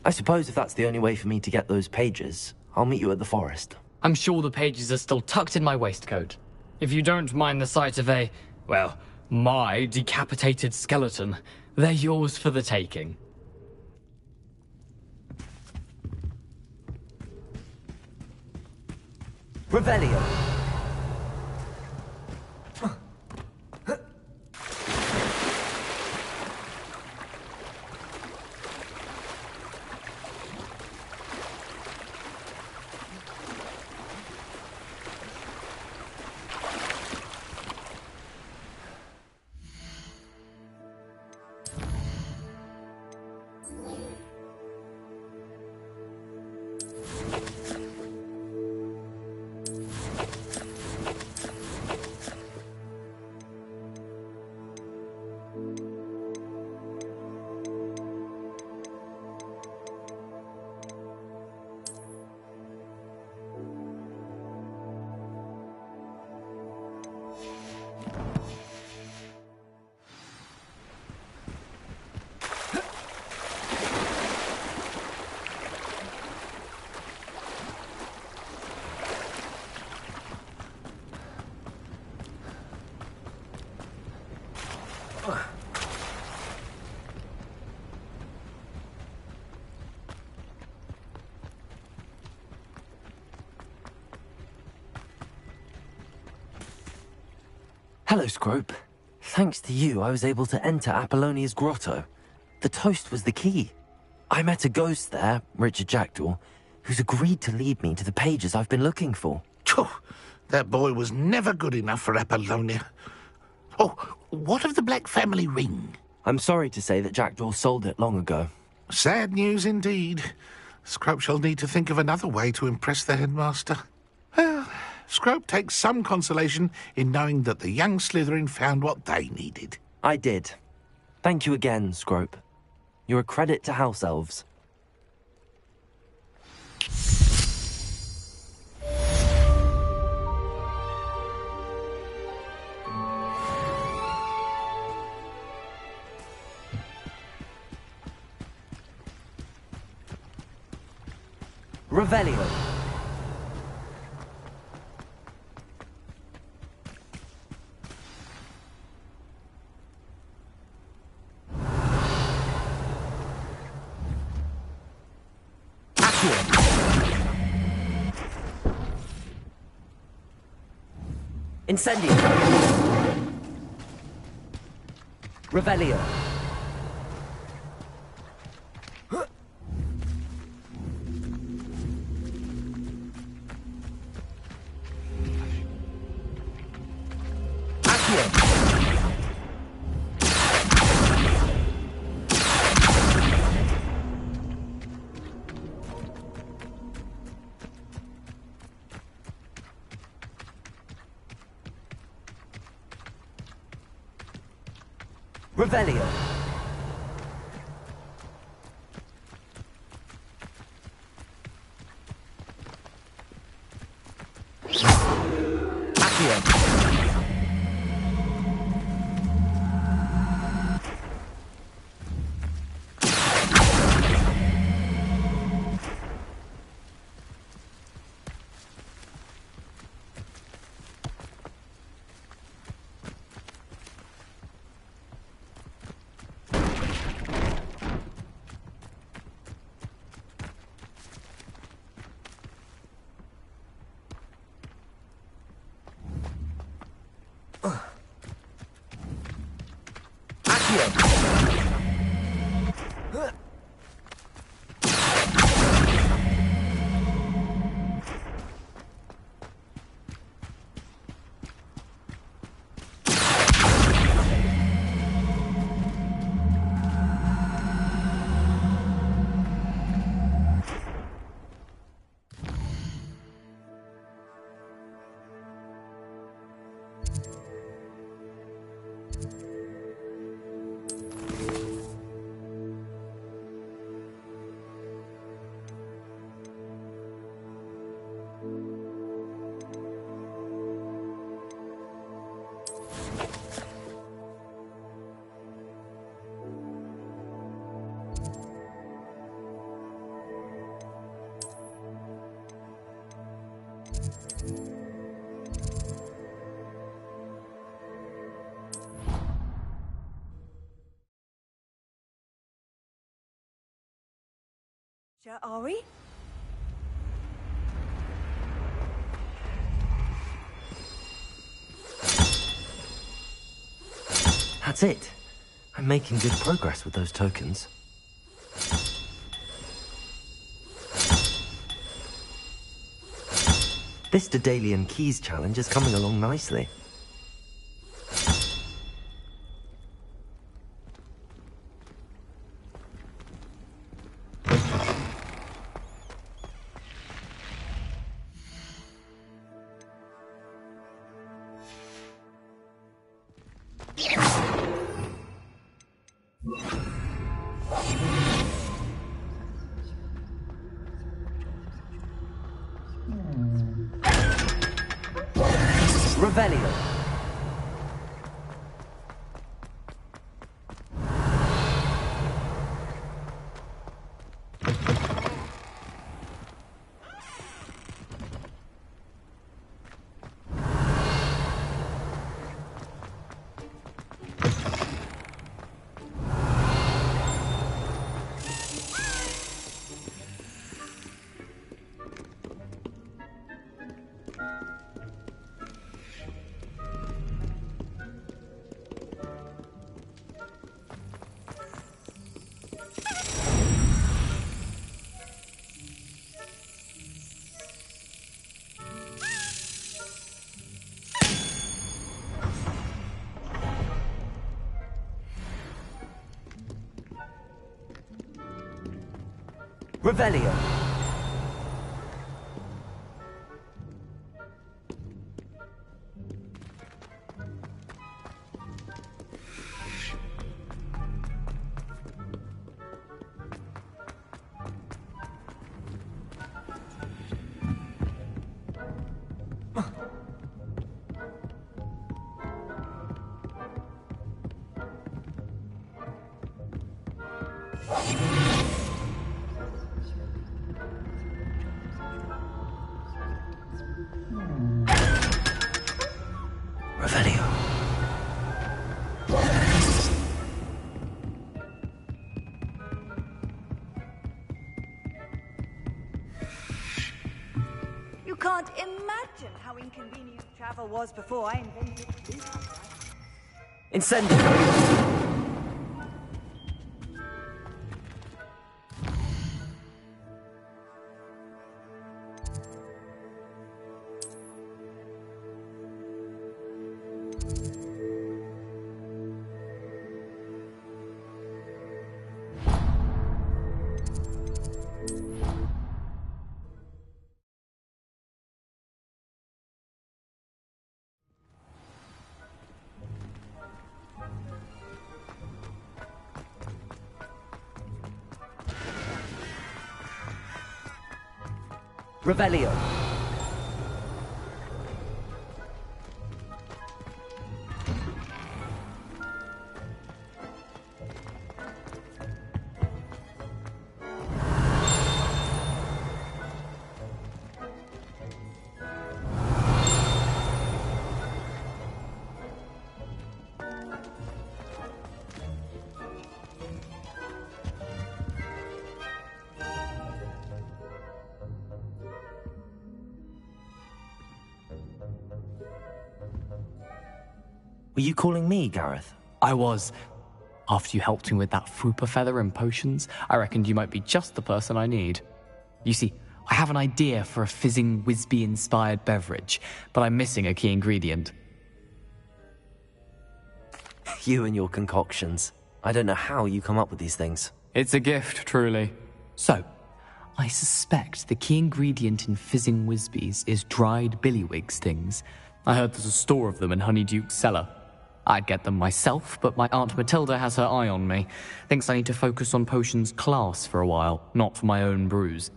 I suppose if that's the only way for me to get those pages, I'll meet you at the forest. I'm sure the pages are still tucked in my waistcoat. If you don't mind the sight of a, well, my decapitated skeleton, they're yours for the taking. Revelio. Hello, Scrope. Thanks to you, I was able to enter Apollonia's grotto. The toast was the key. I met a ghost there, Richard Jackdaw, who's agreed to lead me to the pages I've been looking for. Phew, that boy was never good enough for Apollonia. Oh, what of the Black family ring? I'm sorry to say that Jackdaw sold it long ago. Sad news indeed. Scrope shall need to think of another way to impress the headmaster. Well, Scrope takes some consolation in knowing that the young Slytherin found what they needed. I did. Thank you again, Scrope. You're a credit to House Elves. Revelio. Incendio. Revelio. Revelio. Accio. Accio! Are we? That's it. I'm making good progress with those tokens. This Daedalian Keys challenge is coming along nicely. Revelio. Revelio. Revelio. You can't imagine how inconvenient travel was before I invented Flupaud. Incendio. Revelio. Were you calling me, Gareth? I was. After you helped me with that Fupa feather and potions, I reckoned you might be just the person I need. You see, I have an idea for a fizzing Whizbee-inspired beverage, but I'm missing a key ingredient. You and your concoctions. I don't know how you come up with these things. It's a gift, truly. So, I suspect the key ingredient in fizzing Whizbees is dried billywig stings. I heard there's a store of them in Honeyduke's cellar. I'd get them myself, but my Aunt Matilda has her eye on me. Thinks I need to focus on potions class for a while, not for my own brews.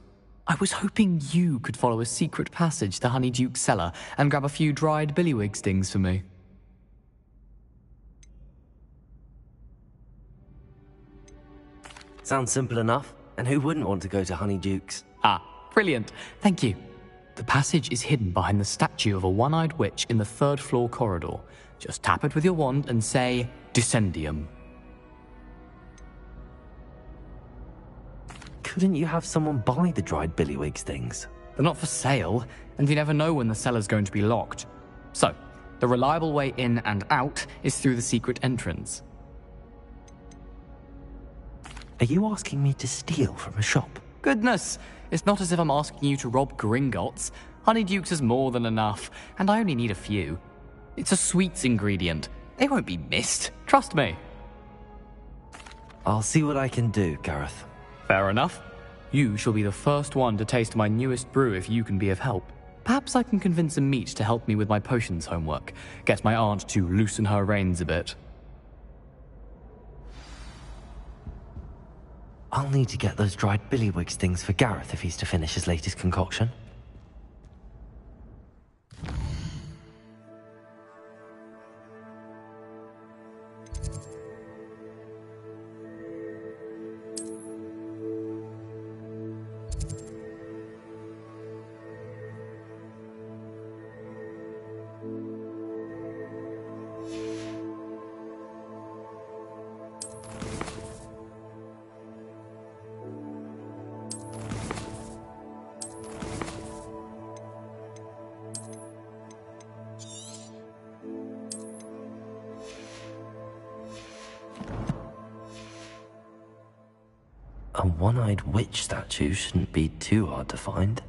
I was hoping you could follow a secret passage to Honeyduke's cellar and grab a few dried billywig stings for me. Sounds simple enough. And who wouldn't want to go to Honeyduke's? Ah, brilliant. Thank you. The passage is hidden behind the statue of a one-eyed witch in the 3rd floor corridor. Just tap it with your wand and say, Descendium. Couldn't you have someone buy the dried billywig stings? They're not for sale, and you never know when the cellar's going to be locked. So, the reliable way in and out is through the secret entrance. Are you asking me to steal from a shop? Goodness, it's not as if I'm asking you to rob Gringotts. Honeyduke's is more than enough, and I only need a few. It's a sweets ingredient. They won't be missed, trust me. I'll see what I can do, Gareth. Fair enough. You shall be the first one to taste my newest brew if you can be of help. Perhaps I can convince a meat to help me with my potions homework. Get my aunt to loosen her reins a bit. I'll need to get those dried billywig stings for Gareth if he's to finish his latest concoction. A one-eyed witch statue shouldn't be too hard to find.